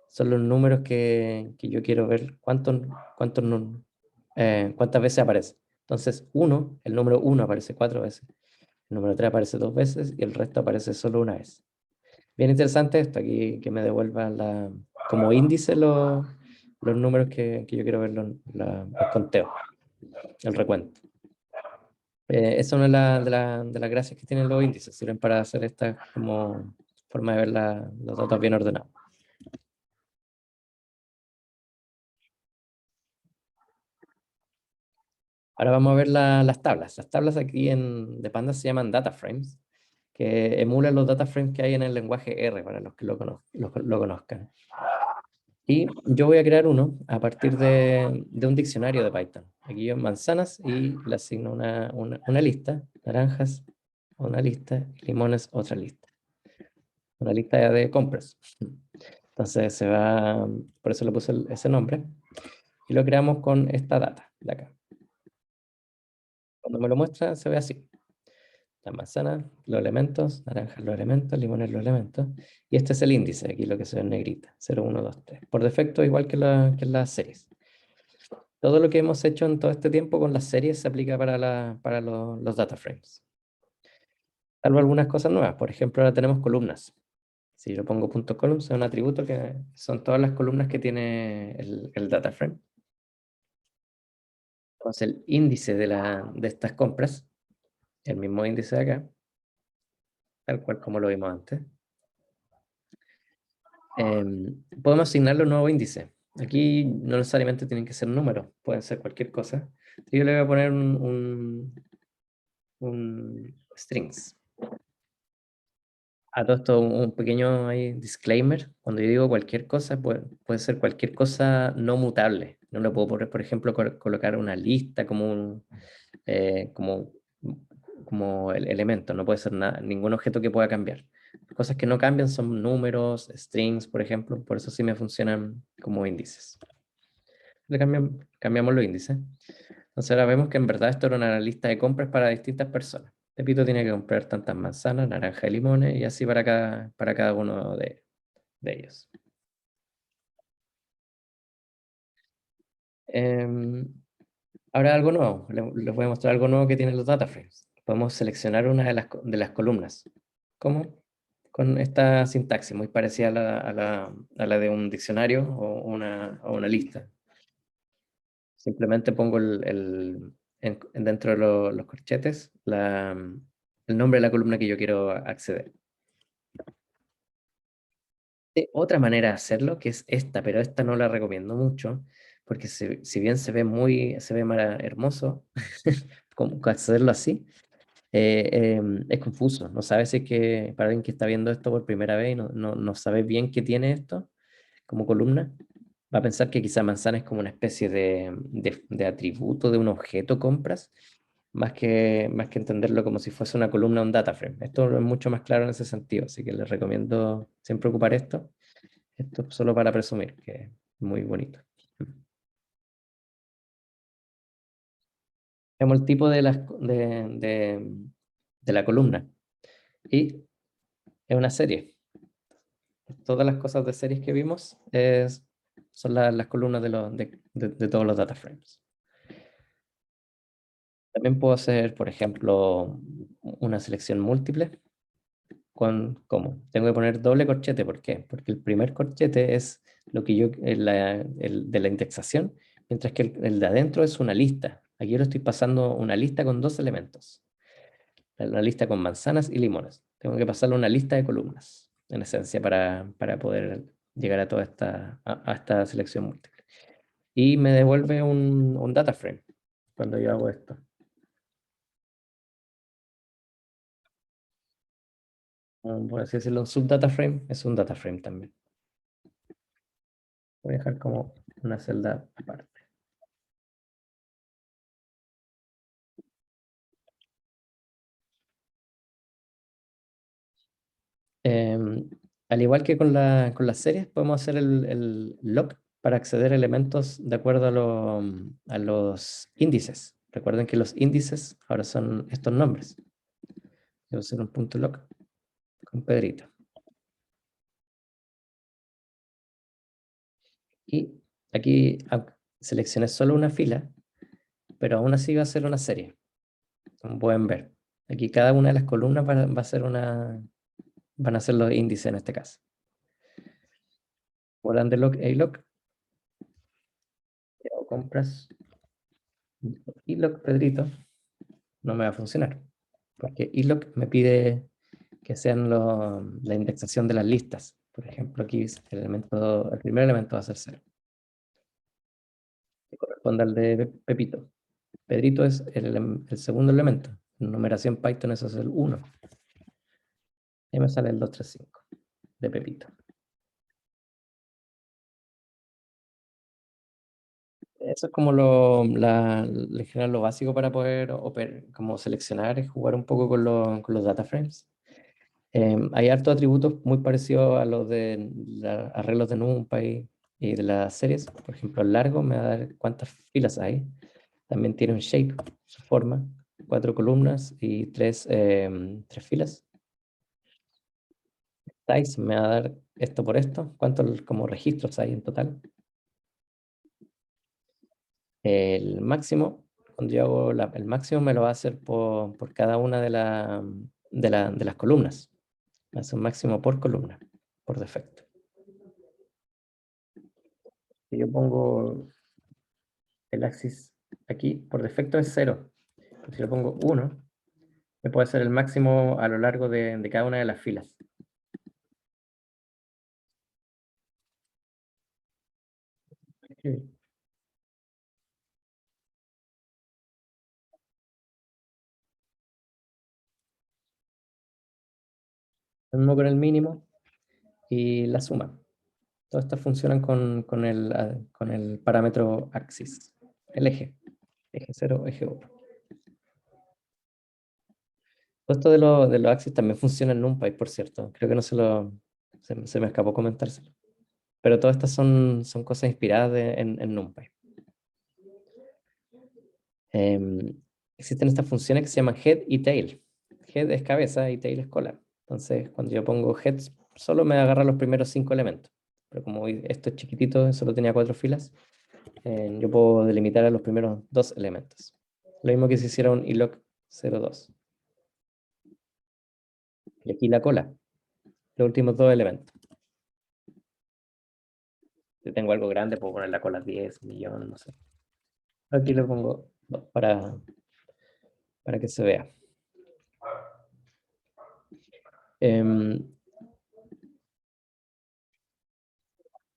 son los números que yo quiero ver cuántas veces aparece. Entonces, el número 1 aparece 4 veces, el número 3 aparece 2 veces y el resto aparece solo una vez. Bien interesante esto, aquí que me devuelva como índice los números que yo quiero ver, los conteos, el recuento. Esa es una de las gracias que tienen los índices, sirven para hacer esta como forma de ver los datos bien ordenados. Ahora vamos a ver las tablas. Las tablas aquí de Pandas se llaman data frames, que emulan los data frames que hay en el lenguaje R, para los que lo conozcan. Y yo voy a crear uno a partir de un diccionario de Python. Aquí yo manzanas y le asigno una lista, naranjas, una lista, limones, otra lista. Una lista de compras. Entonces por eso le puse ese nombre. Y lo creamos con esta data de acá. Cuando me lo muestra se ve así. La manzana, los elementos, naranjas los elementos, limones los elementos. Y este es el índice, aquí lo que se ve en negrita, 0, 1, 2, 3. Por defecto, igual que en las series. Todo lo que hemos hecho en todo este tiempo con las series se aplica para los data frames. Salvo algunas cosas nuevas. Por ejemplo, ahora tenemos columnas. Si yo pongo punto .columns, es un atributo que son todas las columnas que tiene el data frame. Entonces el índice de estas compras, el mismo índice de acá, tal cual como lo vimos antes. Podemos asignarle un nuevo índice. Aquí no necesariamente tienen que ser números, pueden ser cualquier cosa. Yo le voy a poner un strings. A todo esto un pequeño disclaimer. Cuando yo digo cualquier cosa, puede ser cualquier cosa no mutable. No le puedo poner, por ejemplo, colocar una lista como el elemento. No puede ser ningún objeto que pueda cambiar. Cosas que no cambian son números, strings, por ejemplo. Por eso sí me funcionan como índices. Cambiamos los índices. Entonces ahora vemos que en verdad esto era una lista de compras para distintas personas. Pepito tiene que comprar tantas manzanas, naranjas y limones, y así para cada uno de ellos. Ahora algo nuevo, les voy a mostrar algo nuevo que tienen los data frames. Podemos seleccionar una de las columnas. ¿Cómo? Con esta sintaxis muy parecida a la de un diccionario o una lista. Simplemente pongo dentro de los corchetes el nombre de la columna que yo quiero acceder. Otra manera de hacerlo, que es esta, pero esta no la recomiendo mucho, porque si bien se ve hermoso, como hacerlo así, es confuso. No sabes si es que para alguien que está viendo esto por primera vez y no sabe bien qué tiene esto como columna, va a pensar que quizá manzana es como una especie de atributo de un objeto compras, más que entenderlo como si fuese una columna o un data frame. Esto es mucho más claro en ese sentido, así que les recomiendo siempre ocupar esto. Esto es solo para presumir, que es muy bonito. Vemos el tipo de la columna. Y es una serie. Todas las cosas de series que vimos son las columnas de todos los data frames. También puedo hacer, por ejemplo, una selección múltiple. ¿Cómo? Tengo que poner doble corchete. ¿Por qué? Porque el primer corchete es lo que el de la indexación, mientras que el de adentro es una lista. Aquí yo le estoy pasando una lista con dos elementos. Una lista con manzanas y limones. Tengo que pasarle una lista de columnas, en esencia, para poder llegar a toda esta selección múltiple. Y me devuelve un data frame cuando yo hago esto. Por así decirlo, un subdata frame es un data frame también. Voy a dejar como una celda aparte. Al igual que con las series, podemos hacer el lock para acceder a elementos de acuerdo a los índices. Recuerden que los índices ahora son estos nombres. Voy a hacer un punto lock con Pedrito. Y aquí seleccioné solo una fila, pero aún así va a ser una serie. Como pueden ver. Aquí cada una de las columnas va a ser van a ser los índices en este caso. Por lock, lock. O compras iLock Pedrito, no me va a funcionar. Porque iLock me pide que sean la indexación de las listas. Por ejemplo, aquí el primer elemento va a ser 0. Que corresponde al de Pepito. Pedrito es el segundo elemento. En numeración Python eso es el 1. Ahí me sale el 235 de Pepito. Eso es como en general lo básico para poder como seleccionar y jugar un poco con los data frames. Hay hartos atributos muy parecidos a los de los arreglos de NumPy y de las series. Por ejemplo, el largo me va a dar cuántas filas hay. También tiene un shape, su forma, 4 columnas y 3 filas. Size me va a dar esto por esto, cuántos como registros hay en total. El máximo, cuando yo hago el máximo me lo va a hacer por cada una de las columnas. Me hace un máximo por columna, por defecto. Si yo pongo el axis aquí, por defecto es 0. Si yo pongo 1, me puede hacer el máximo a lo largo de cada una de las filas. Lo mismo con el mínimo y la suma. Todas estas funcionan con el parámetro axis, el eje 0, eje 1. Todo esto de los axis también funciona en NumPy, por cierto. Creo que no se me escapó comentárselo. Pero todas estas son cosas inspiradas en NumPy. Existen estas funciones que se llaman head y tail. Head es cabeza y tail es cola. Entonces, cuando yo pongo head, solo me agarra los primeros 5 elementos. Pero como esto es chiquitito, solo tenía 4 filas, yo puedo delimitar a los primeros 2 elementos. Lo mismo que si hiciera un iloc 02. Y aquí la cola, los últimos 2 elementos. Si tengo algo grande, puedo poner la cola 10, millón, no sé. Aquí le pongo 2 para que se vea.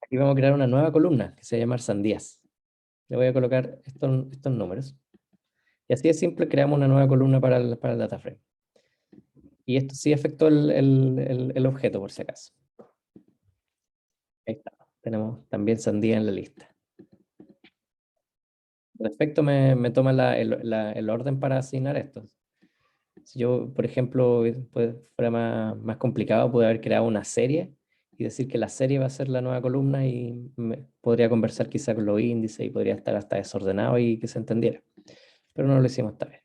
Aquí vamos a crear una nueva columna que se llama sandías. Le voy a colocar estos números. Y así de simple creamos una nueva columna para el data frame. Y esto sí afectó el objeto, por si acaso. Ahí está. Tenemos también sandía en la lista. Por defecto me toma el orden para asignar estos. Si yo, por ejemplo, fuera más complicado, pude haber creado una serie y decir que la serie va a ser la nueva columna y podría conversar quizá con los índices y podría estar hasta desordenado y que se entendiera. Pero no lo hicimos esta vez.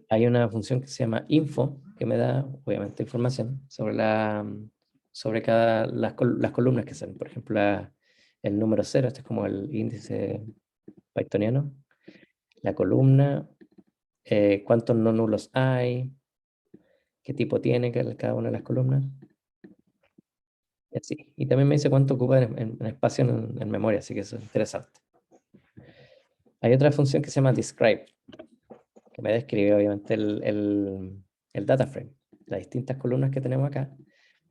Hay una función que se llama info, que me da, obviamente, información sobre las columnas que son. Por ejemplo, el número 0, este es como el índice pythoniano. La columna, cuántos no nulos hay, qué tipo tiene cada una de las columnas. Y así. Y también me dice cuánto ocupa en espacio en memoria, así que eso es interesante. Hay otra función que se llama describe, que me describe obviamente el data frame, las distintas columnas que tenemos acá.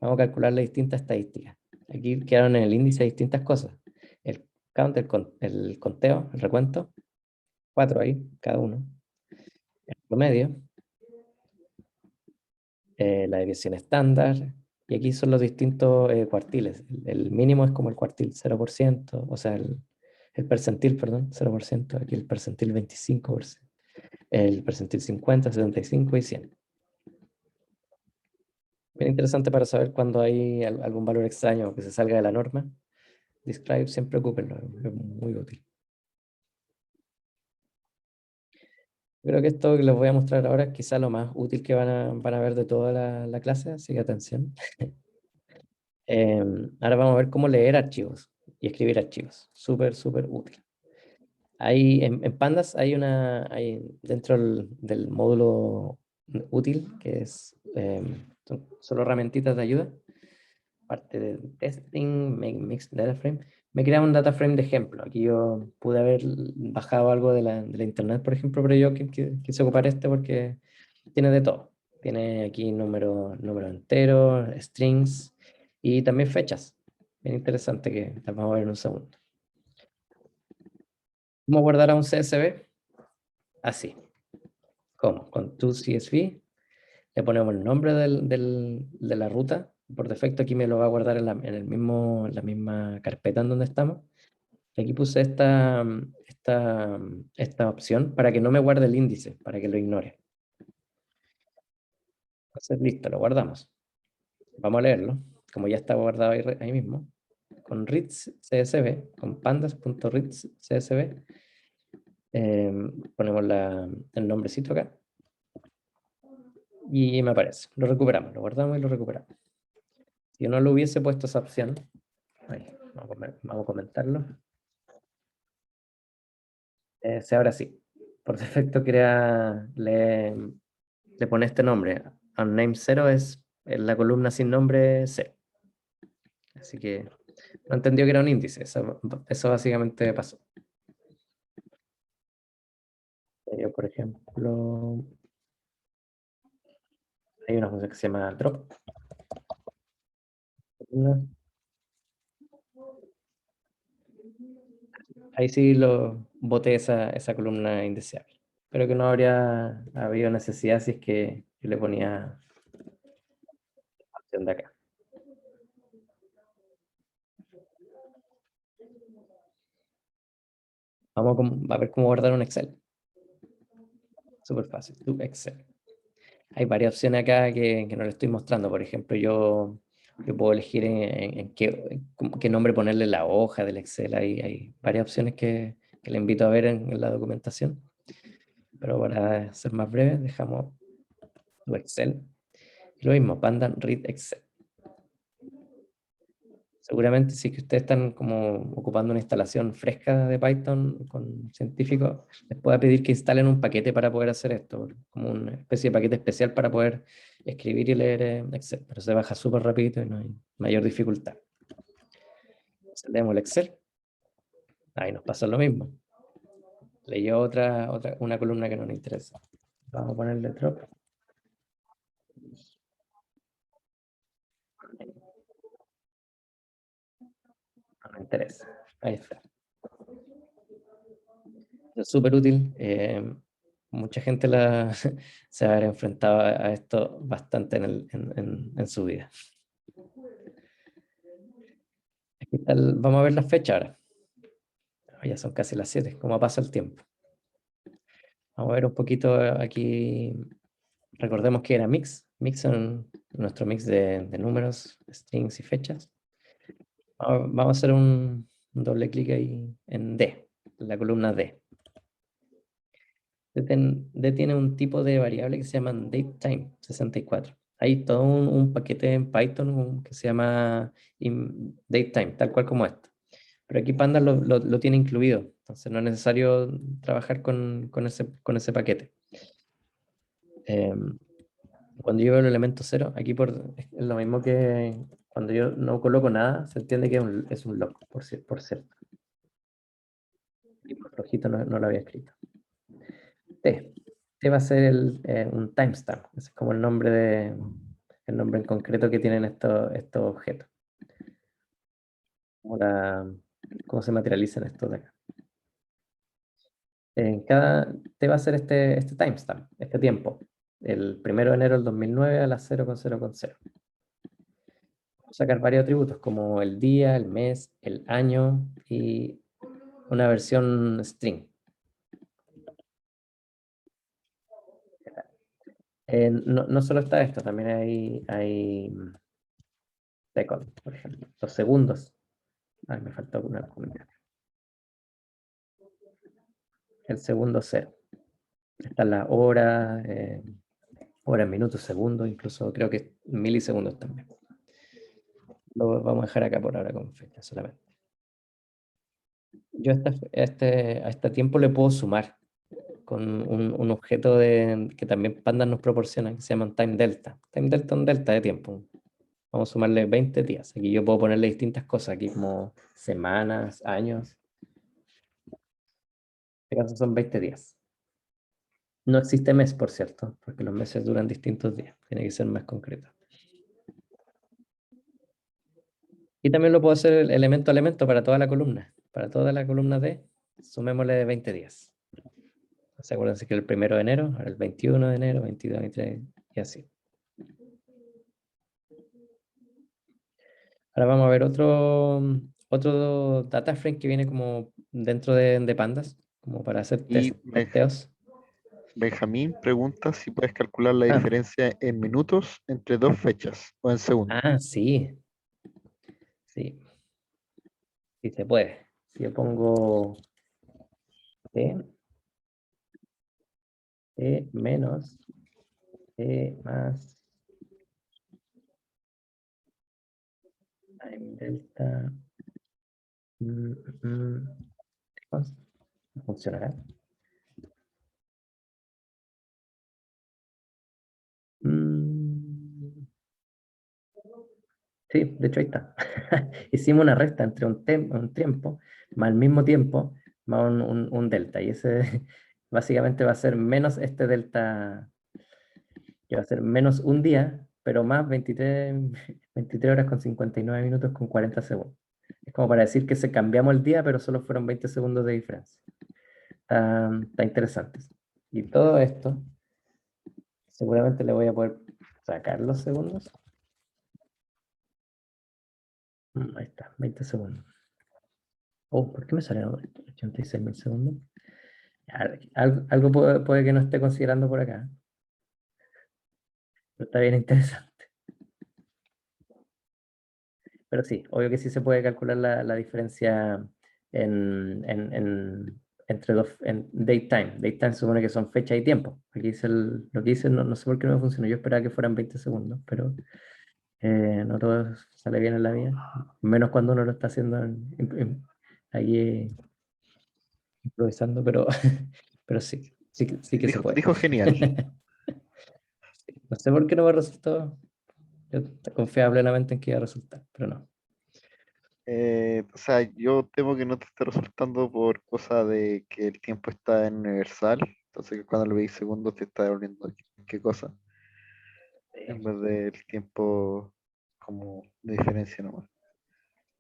Vamos a calcular las distintas estadísticas. Aquí quedaron en el índice distintas cosas. El count, el conteo, el recuento, 4 ahí, cada uno. El promedio, la desviación estándar, y aquí son los distintos cuartiles. El mínimo es como el cuartil 0%, o sea, el percentil, perdón, 0%, aquí el percentil 25%, el percentil 50, 75 y 100. Bien interesante para saber cuando hay algún valor extraño que se salga de la norma. Describe, siempre ocúpenlo, es muy útil. Creo que esto que les voy a mostrar ahora es quizá lo más útil que van a ver de toda la clase, así que atención. Ahora vamos a ver cómo leer archivos y escribir archivos. Súper, súper útil. En Pandas hay dentro del módulo útil, que es son solo herramientitas de ayuda, parte de testing, mixed data frame, me crea un data frame de ejemplo. Aquí yo pude haber bajado algo de la internet, por ejemplo, pero yo quise ocupar este porque tiene de todo. Tiene aquí número entero, strings y también fechas. bien interesante que las vamos a ver en un segundo. ¿Cómo guardar a un CSV? Así. ¿Cómo? Con toCSV le ponemos el nombre de la ruta. Por defecto aquí me lo va a guardar en la misma carpeta en donde estamos. Y aquí puse esta opción para que no me guarde el índice, para que lo ignore. Entonces, listo, lo guardamos. Vamos a leerlo, como ya está guardado ahí mismo. Con reads CSV, con pandas.reads CSV, ponemos el nombrecito acá y me aparece. Lo recuperamos, lo guardamos y lo recuperamos. Si yo no lo hubiese puesto esa opción, vamos a comentarlo. Si ahora sí, por defecto le pone este nombre. Unnamed 0 es la columna sin nombre 0. Así que no entendió que era un índice. Eso básicamente pasó. Yo, por ejemplo, hay una función que se llama drop. Ahí sí lo boté esa columna indeseable. Pero que no habría habido necesidad si es que yo le ponía la opción de acá. Vamos a ver cómo guardar un Excel. Súper fácil, tu Excel. Hay varias opciones acá que no le estoy mostrando. Por ejemplo, yo puedo elegir en qué nombre ponerle la hoja del Excel. Hay varias opciones que le invito a ver en la documentación. Pero para ser más breve, dejamos tu Excel. Y lo mismo, Pandan Read Excel. Seguramente si que ustedes están como ocupando una instalación fresca de Python con científicos, les pueda pedir que instalen un paquete para poder hacer esto, como una especie de paquete especial para poder escribir y leer Excel, pero se baja súper rápido y no hay mayor dificultad. Entonces, leemos el Excel, ahí nos pasa lo mismo. Leyó una columna que no nos interesa. Vamos a ponerle drop. No me interesa. Ahí está. Es súper útil. Mucha gente se va a haber enfrentado a esto bastante en su vida. Vamos a ver la fecha ahora. Ya son casi las 7, cómo pasa el tiempo. Vamos a ver un poquito aquí. Recordemos que era mix. Mix son nuestro mix de números, strings y fechas. Vamos a hacer un doble clic ahí en D, en la columna D. D tiene un tipo de variable que se llama datetime 64. Hay todo un paquete en Python que se llama datetime, tal cual como esto. Pero aquí Pandas lo tiene incluido, entonces no es necesario trabajar con ese paquete. Cuando yo veo el elemento 0, aquí es lo mismo que cuando yo no coloco nada, se entiende que es un log, por cierto. Y por rojito no lo había escrito. T. T va a ser un timestamp. Ese es como el nombre en concreto que tienen estos objetos. Cómo se materializan estos de acá. T va a ser este timestamp, este tiempo. El 1 de enero del 2009 a las 0,0,0. Vamos a sacar varios atributos como el día, el mes, el año y una versión string. No solo está esto, también hay second, por ejemplo. Los segundos. Ay, me faltó una combinación. El segundo 0. Está la hora, hora, minutos, segundos, incluso creo que milisegundos también. Lo vamos a dejar acá por ahora con fecha solamente. Yo a este tiempo le puedo sumar con un objeto que también Pandas nos proporciona, que se llama time delta. Time delta es un delta de tiempo. Vamos a sumarle 20 días. Aquí yo puedo ponerle distintas cosas, aquí como semanas, años. En este caso son 20 días. No existe mes, por cierto, porque los meses duran distintos días. Tiene que ser más concreto. Y también lo puedo hacer elemento a elemento para toda la columna. Para toda la columna D, sumémosle 20 días. O sea, acuérdense que el 1 de enero, ahora el 21 de enero, 22, 23 y así. Ahora vamos a ver otro data frame que viene como dentro de pandas, como para hacer Y testeos. Benjamín pregunta si puedes calcular la Ah, diferencia en minutos entre dos fechas o en segundos. sí, sí, sí se puede. Si yo pongo T, T menos T más time delta, mm, mm, ¿cómo funcionará? Mm, sí, de hecho ahí está. Hicimos una resta entre un tiempo más el mismo tiempo más un delta. Y ese básicamente va a ser menos este delta, que va a ser menos un día, pero más 23 horas con 59 minutos con 40 segundos. Es como para decir que se cambiamos el día, pero solo fueron 20 segundos de diferencia. Está interesante. Y todo esto, seguramente le voy a poder sacar los segundos. Ahí está, 20 segundos. Oh, ¿por qué me salieron 86.000 segundos? Algo puede que no esté considerando por acá, pero está bien interesante. Pero sí, obvio que sí se puede calcular la diferencia entre dos, en daytime. Daytime se supone que son fecha y tiempo. Aquí dice lo que dice, no sé por qué no me funcionó. Yo esperaba que fueran 20 segundos, pero no todo sale bien en la vida. Menos cuando uno lo está haciendo ahí improvisando, pero, pero sí, sí Sí, que se puede. dijo genial. No sé por qué no me resultó. Yo confiaba plenamente en que iba a resultar, pero no. O sea, yo temo que no te esté resultando por cosa de que el tiempo está en universal. Entonces, cuando lo veis segundos, te está devolviendo qué cosa, en vez del tiempo como de diferencia nomás.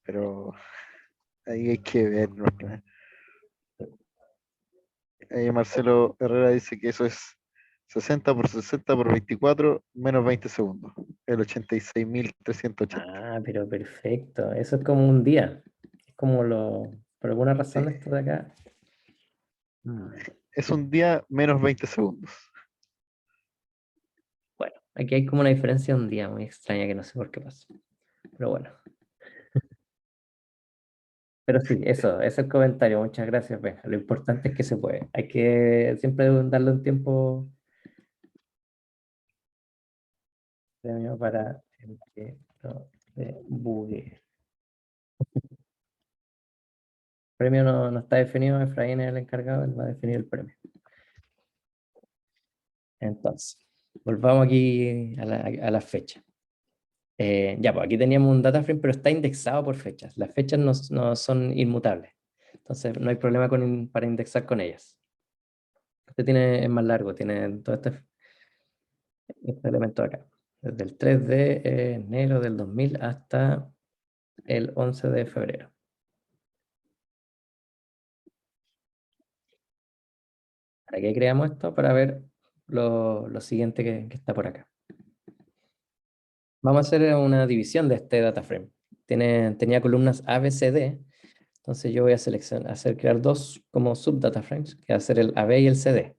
Pero ahí hay que ver, ¿no? Marcelo Herrera dice que eso es 60 por 60 por 24 menos 20 segundos. El 86.380. Pero perfecto. Eso es como un día. Es como por alguna Sí. razón esto de acá. mm, Es un día menos 20 segundos. Bueno, aquí hay como una diferencia de un día muy extraña que no sé por qué pasó. Pero bueno. Pero sí, eso, ese es el comentario. Muchas gracias, Benja. Lo importante es que se puede. Hay que siempre darle un tiempo premio para el que no se bugue. El premio no está definido, Efraín es el encargado, él va a definir el premio. Entonces, volvamos aquí a la fecha. Ya, pues aquí teníamos un data frame, pero está indexado por fechas. Las fechas no son inmutables. Entonces, no hay problema para indexar con ellas. Es más largo, tiene todo este elemento acá. Desde el 3 de enero del 2000 hasta el 11 de febrero. ¿Para qué creamos esto? Para ver lo siguiente que está por acá. Vamos a hacer una división de este data frame. Tenía columnas A, B, C, D. Entonces yo voy a crear dos como subdata frames, que va a ser el AB y el CD.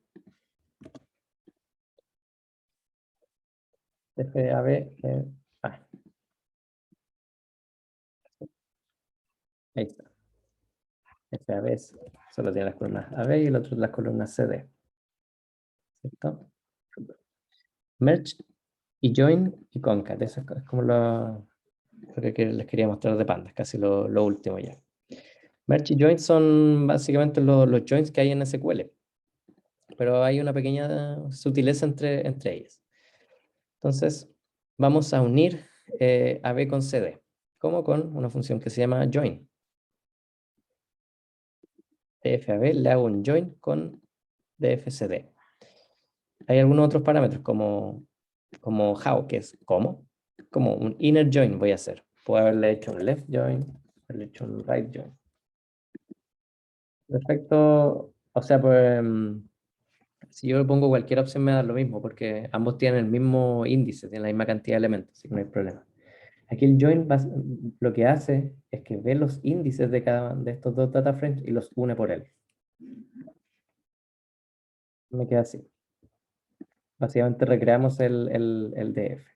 FAB, ahí está. FAB solo tiene las columnas AB y el otro las columnas CD. ¿Cierto? Merge y join y concat. Eso es como lo que les quería mostrar de pandas, casi lo último ya. Merge y join son básicamente los joins que hay en SQL, pero hay una pequeña sutileza entre ellas. Entonces, vamos a unir AB con CD, como con una función que se llama join. DFAB le hago un join con DFCD. Hay algunos otros parámetros como how, que es cómo, como un inner join voy a hacer. puedo haberle hecho un left join, haberle hecho un right join. Perfecto, o sea, pues si yo le pongo cualquier opción me da lo mismo, porque ambos tienen el mismo índice, tienen la misma cantidad de elementos, así que no hay problema. Aquí el join lo que hace es que ve los índices de cada de estos dos data frames y los une por él. Me queda así. Básicamente recreamos el DF.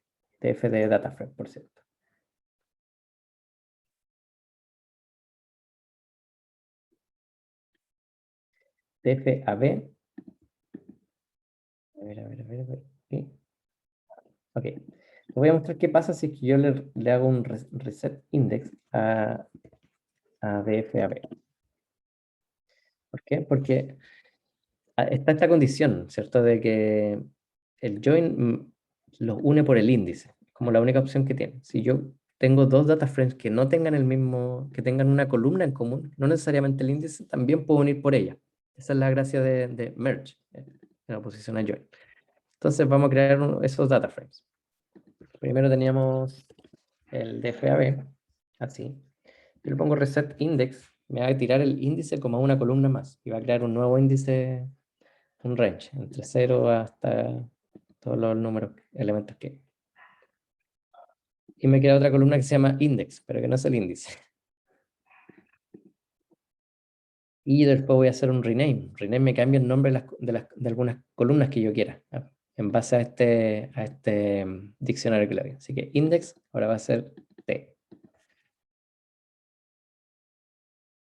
DF de data frame, por cierto. DF a B. A ver, a ver, a ver, a ver. Sí. Ok. Les voy a mostrar qué pasa si es que yo le hago un reset index a DF a B. ¿Por qué? Porque está esta condición, ¿cierto? De que el join los une por el índice, como la única opción que tiene. Si yo tengo dos data frames que no tengan el mismo, que tengan una columna en común, no necesariamente el índice, también puedo unir por ella. Esa es la gracia de merge, en oposición a join. Entonces vamos a crear esos data frames. Primero teníamos el DFAB, así. Yo le pongo reset index, me va a tirar el índice como una columna más y va a crear un nuevo índice, un range, entre 0 hasta todos los números, elementos que hay. Y me queda otra columna que se llama index, pero que no es el índice. Y después voy a hacer un rename. Rename me cambia el nombre de algunas columnas que yo quiera, ¿no? En base a este diccionario que le doy. Así que index ahora va a ser T.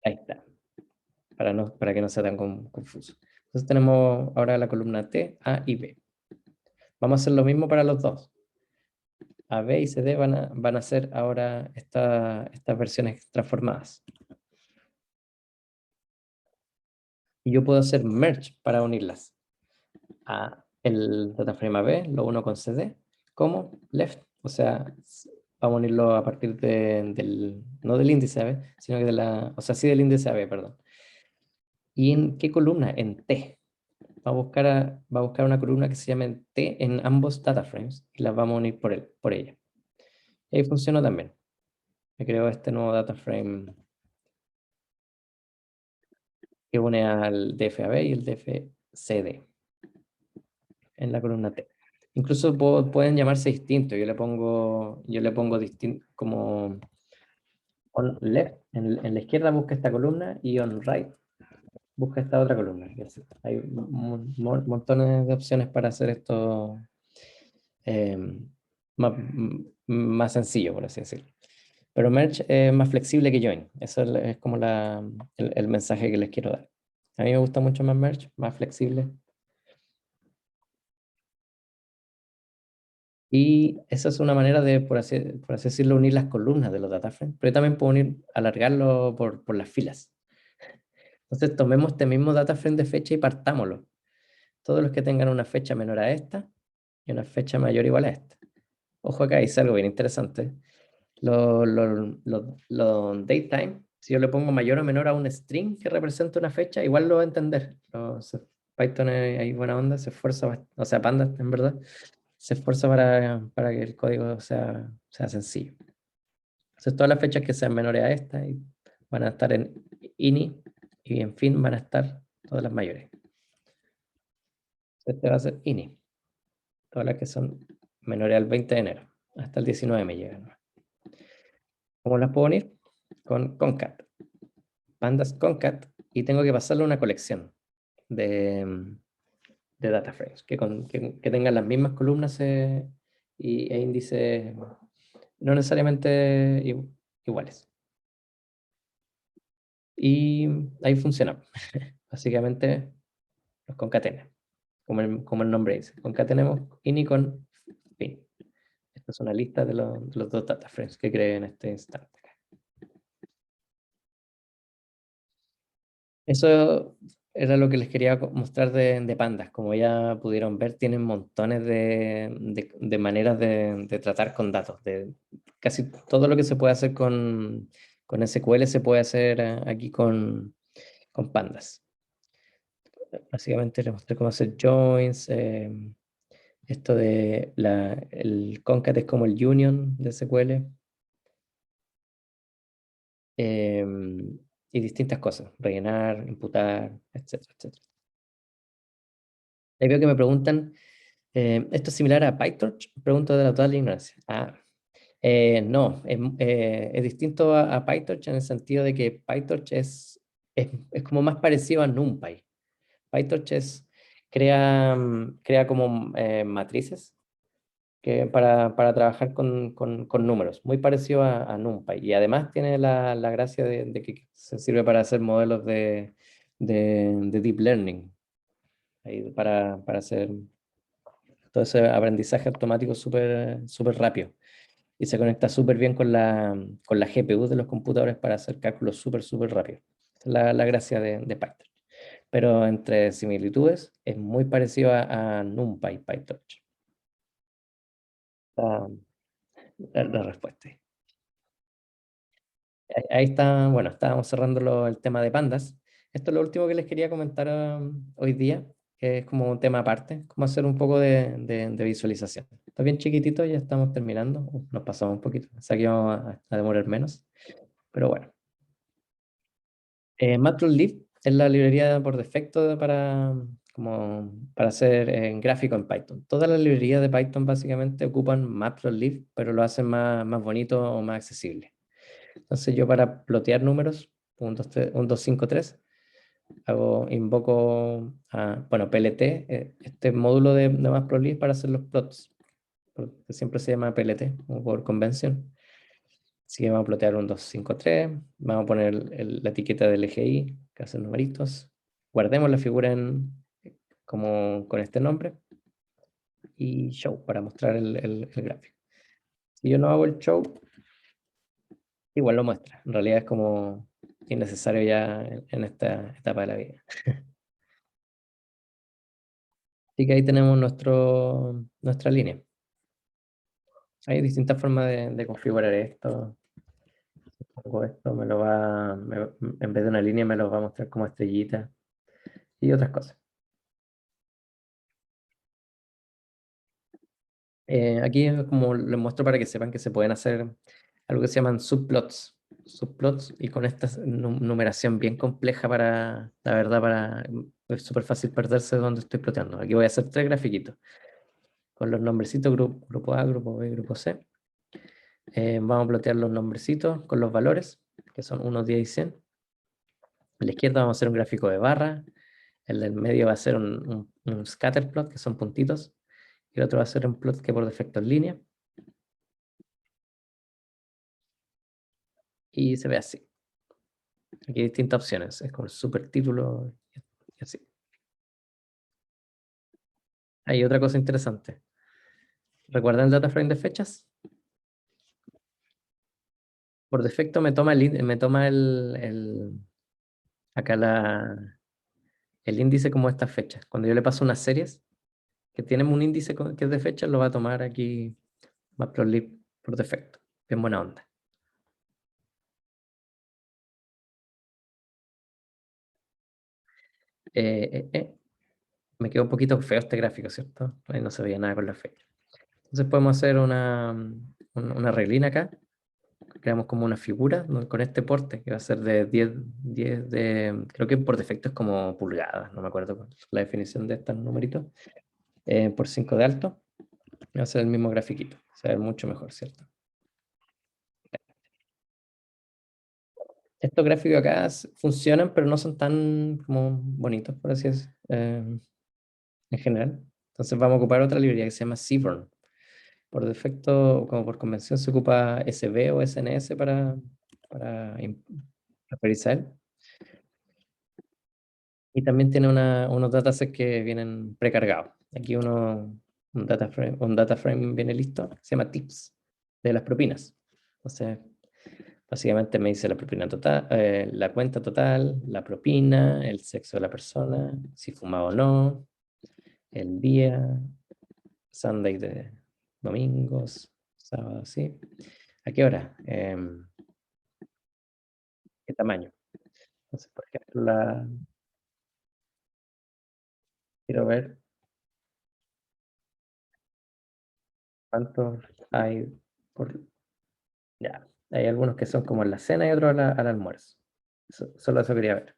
Ahí está, para que no sea tan confuso. Entonces tenemos ahora la columna T, A y B. Vamos a hacer lo mismo para los dos. A, B y CD van a ser ahora estas versiones transformadas. Y yo puedo hacer merge para unirlas. A el dataframe AB lo uno con CD como left, o sea, vamos a unirlo a partir no del índice AB, sino que o sea, sí del índice AB, perdón. ¿Y en qué columna? En T. Va a buscar una columna que se llame T en ambos data frames y las vamos a unir por ella. Y ahí funciona también. Me creo este nuevo data frame que une al DFAB y el DFCD en la columna T. Incluso pueden llamarse distintos. Yo le pongo distinto como on left, en la izquierda busca esta columna y on right busca esta otra columna. Hay montones de opciones para hacer esto eh, más sencillo, por así decirlo. Pero merge es más flexible que join. Eso es como el mensaje que les quiero dar. A mí me gusta mucho más merge, más flexible. Y esa es una manera de, por así decirlo, unir las columnas de los data frames. Pero yo también puedo alargarlo por las filas. Entonces tomemos este mismo data frame de fecha y partámoslo. Todos los que tengan una fecha menor a esta y una fecha mayor o igual a esta. Ojo acá, dice algo bien interesante. Lo datetime, si yo le pongo mayor o menor a un string que representa una fecha, igual lo va a entender. Python hay buena onda, se esfuerza, o sea, Pandas en verdad, se esfuerza para que el código sea sencillo. Entonces todas las fechas que sean menores a esta van a estar en ini y en fin van a estar todas las mayores. Este va a ser ini. Todas las que son menores al 20 de enero. Hasta el 19 me llegan. ¿Cómo las puedo unir? Con concat. Pandas concat. Y tengo que pasarle una colección de data frames que tengan las mismas columnas e índices no necesariamente iguales. Y ahí funciona. Básicamente los concatena, como el nombre dice. Concatenemos ini con fin. Esta es una lista de los dos data frames que creé en este instante. Eso era lo que les quería mostrar de pandas. Como ya pudieron ver, tienen montones de maneras de tratar con datos. Casi todo lo que se puede hacer con SQL se puede hacer aquí con pandas. Básicamente les mostré cómo hacer joins. Esto el concat es como el union de SQL. y distintas cosas, rellenar, imputar, etcétera, etcétera. Ahí veo que me preguntan, ¿esto es similar a PyTorch? Pregunto de la total ignorancia. No, es distinto a PyTorch en el sentido de que PyTorch es como más parecido a NumPy. PyTorch crea como matrices para trabajar con números, muy parecido a NumPy. Y además tiene la gracia de que se sirve para hacer modelos de deep learning, ahí para hacer todo ese aprendizaje automático súper rápido. Y se conecta súper bien con la GPU de los computadores para hacer cálculos súper rápidos. Esa es la gracia de Python. Pero entre similitudes es muy parecido a NumPy, PyTorch. La, la respuesta. Ahí está, bueno, estábamos cerrando el tema de pandas. Esto es lo último que les quería comentar hoy día, que es como un tema aparte, cómo hacer un poco de visualización. Está bien chiquitito, ya estamos terminando. Nos pasamos un poquito, o sea que vamos a demorar menos, pero bueno. Matplotlib es la librería por defecto para hacer gráfico en Python. Todas las librerías de Python básicamente ocupan Matplotlib, pero lo hacen más bonito o más accesible. Entonces yo para plotear números, 1, 2, 5, 3, invoco bueno, PLT, este módulo de Matplotlib para hacer los plots, que siempre se llama PLT, como por convención. Así que vamos a plotear 1, 2, 5, 3, vamos a poner la etiqueta del LGI, que hace numeritos, guardemos la figura como con este nombre, y show, para mostrar el gráfico. Si yo no hago el show, igual lo muestra. En realidad es como innecesario ya en esta etapa de la vida. Así que ahí tenemos nuestra línea. Hay distintas formas de configurar esto. Si pongo esto, en vez de una línea me lo va a mostrar como estrellita y otras cosas. Aquí es como les muestro para que sepan que se pueden hacer algo que se llaman subplots. Subplots y con esta numeración bien compleja la verdad, es súper fácil perderse de donde estoy ploteando. Aquí voy a hacer 3 grafiquitos con los nombrecitos, grupo A, grupo B, grupo C. Vamos a plotear los nombrecitos con los valores, que son 1, 10 y 100. A la izquierda vamos a hacer un gráfico de barra. El del medio va a ser un scatter plot, que son puntitos. Y el otro va a ser un plot que por defecto es línea. Y se ve así. Aquí hay distintas opciones. Es con el supertítulo y así. Hay otra cosa interesante. ¿Recuerdan el data frame de fechas? Por defecto me toma acá el índice como estas fechas. Cuando yo le paso unas series que tienen un índice que es de fechas, lo va a tomar aquí Matplotlib por defecto. Bien buena onda. Me quedó un poquito feo este gráfico, ¿cierto? Ahí no se veía nada con la fecha. Entonces podemos hacer una reglina acá. Creamos como una figura con este porte que va a ser de 10 creo que por defecto es como pulgadas, no me acuerdo cuál es la definición de estos numeritos, por 5 de alto. Va a ser el mismo grafiquito, se va a ver mucho mejor, ¿cierto? Estos gráficos acá funcionan, pero no son tan como bonitos, por así decirlo, en general. Entonces vamos a ocupar otra librería que se llama Seaborn. Por defecto, como por convención, se ocupa SB o SNS para referirse a él. Y también tiene unos datasets que vienen precargados. Aquí un data frame viene listo, se llama tips, de las propinas. Entonces, básicamente me dice la propina total, la cuenta total, la propina, el sexo de la persona, si fumaba o no, el día, Sunday de domingos, sábado, sí. ¿A qué hora? ¿Qué tamaño? Entonces, por ejemplo, quiero ver cuántos hay por... Ya. Hay algunos que son como en la cena y otros al almuerzo. Solo eso quería ver.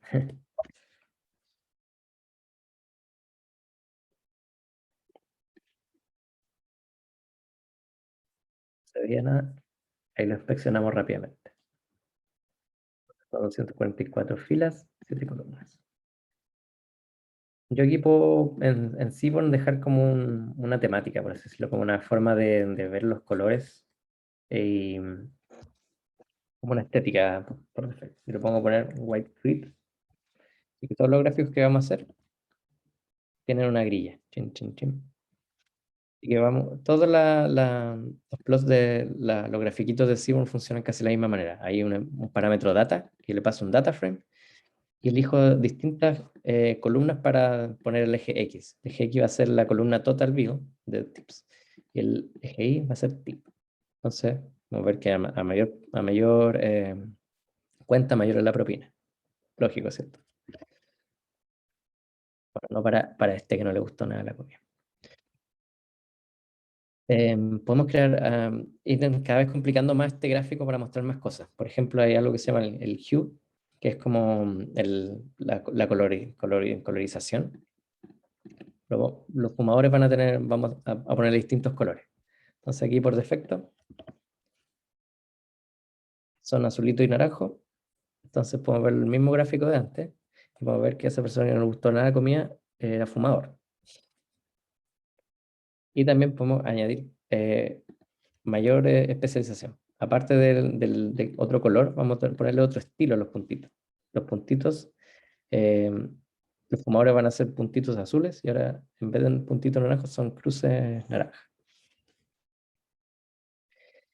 Se veía nada. Ahí lo inspeccionamos rápidamente. Son 244 filas, 7 columnas. Yo aquí puedo en Seaborn dejar como una temática, por así decirlo, como una forma de ver los colores y como una estética por defecto. Y lo pongo a poner white grid y que todos los gráficos que vamos a hacer tienen una grilla. Chin, chin, chin. Y que vamos, todos los plots de los grafiquitos de Seaborn funcionan casi de la misma manera. Hay un parámetro data que le paso un data frame y elijo distintas columnas para poner el eje X. El eje X va a ser la columna total view de tips y el eje Y va a ser tip. Entonces, vamos a ver que a mayor cuenta, mayor es la propina. Lógico, ¿cierto? Bueno, no para este que no le gustó nada la comida. Podemos crear ítems cada vez complicando más este gráfico para mostrar más cosas. Por ejemplo, hay algo que se llama el hue, que es como la colorización. Luego, los fumadores vamos a poner distintos colores. Entonces aquí por defecto son azulito y naranjo. Entonces podemos ver el mismo gráfico de antes y podemos ver que a esa persona que no le gustó nada de comida era fumador. Y también podemos añadir mayor especialización. Aparte del otro color, vamos a ponerle otro estilo a los puntitos. Los puntitos, eh, los fumadores van a ser puntitos azules y ahora en vez de puntitos naranjos son cruces naranjas.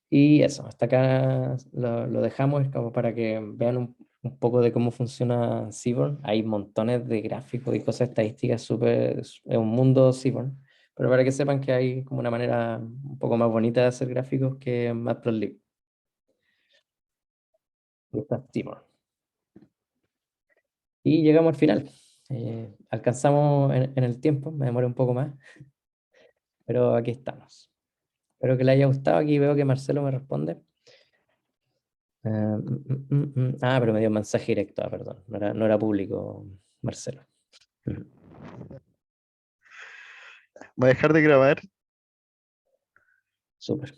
Y eso, hasta acá lo dejamos como para que vean un poco de cómo funciona Seaborn. Hay montones de gráficos y cosas estadísticas, es un mundo Seaborn. Pero para que sepan que hay como una manera un poco más bonita de hacer gráficos que Matplotlib. Está Seaborn. Y llegamos al final. Alcanzamos en el tiempo, me demoré un poco más, pero aquí estamos. Espero que les haya gustado. Aquí veo que Marcelo me responde. Pero me dio un mensaje directo, perdón. No era público, Marcelo. Mm, Voy a dejar de grabar. Súper.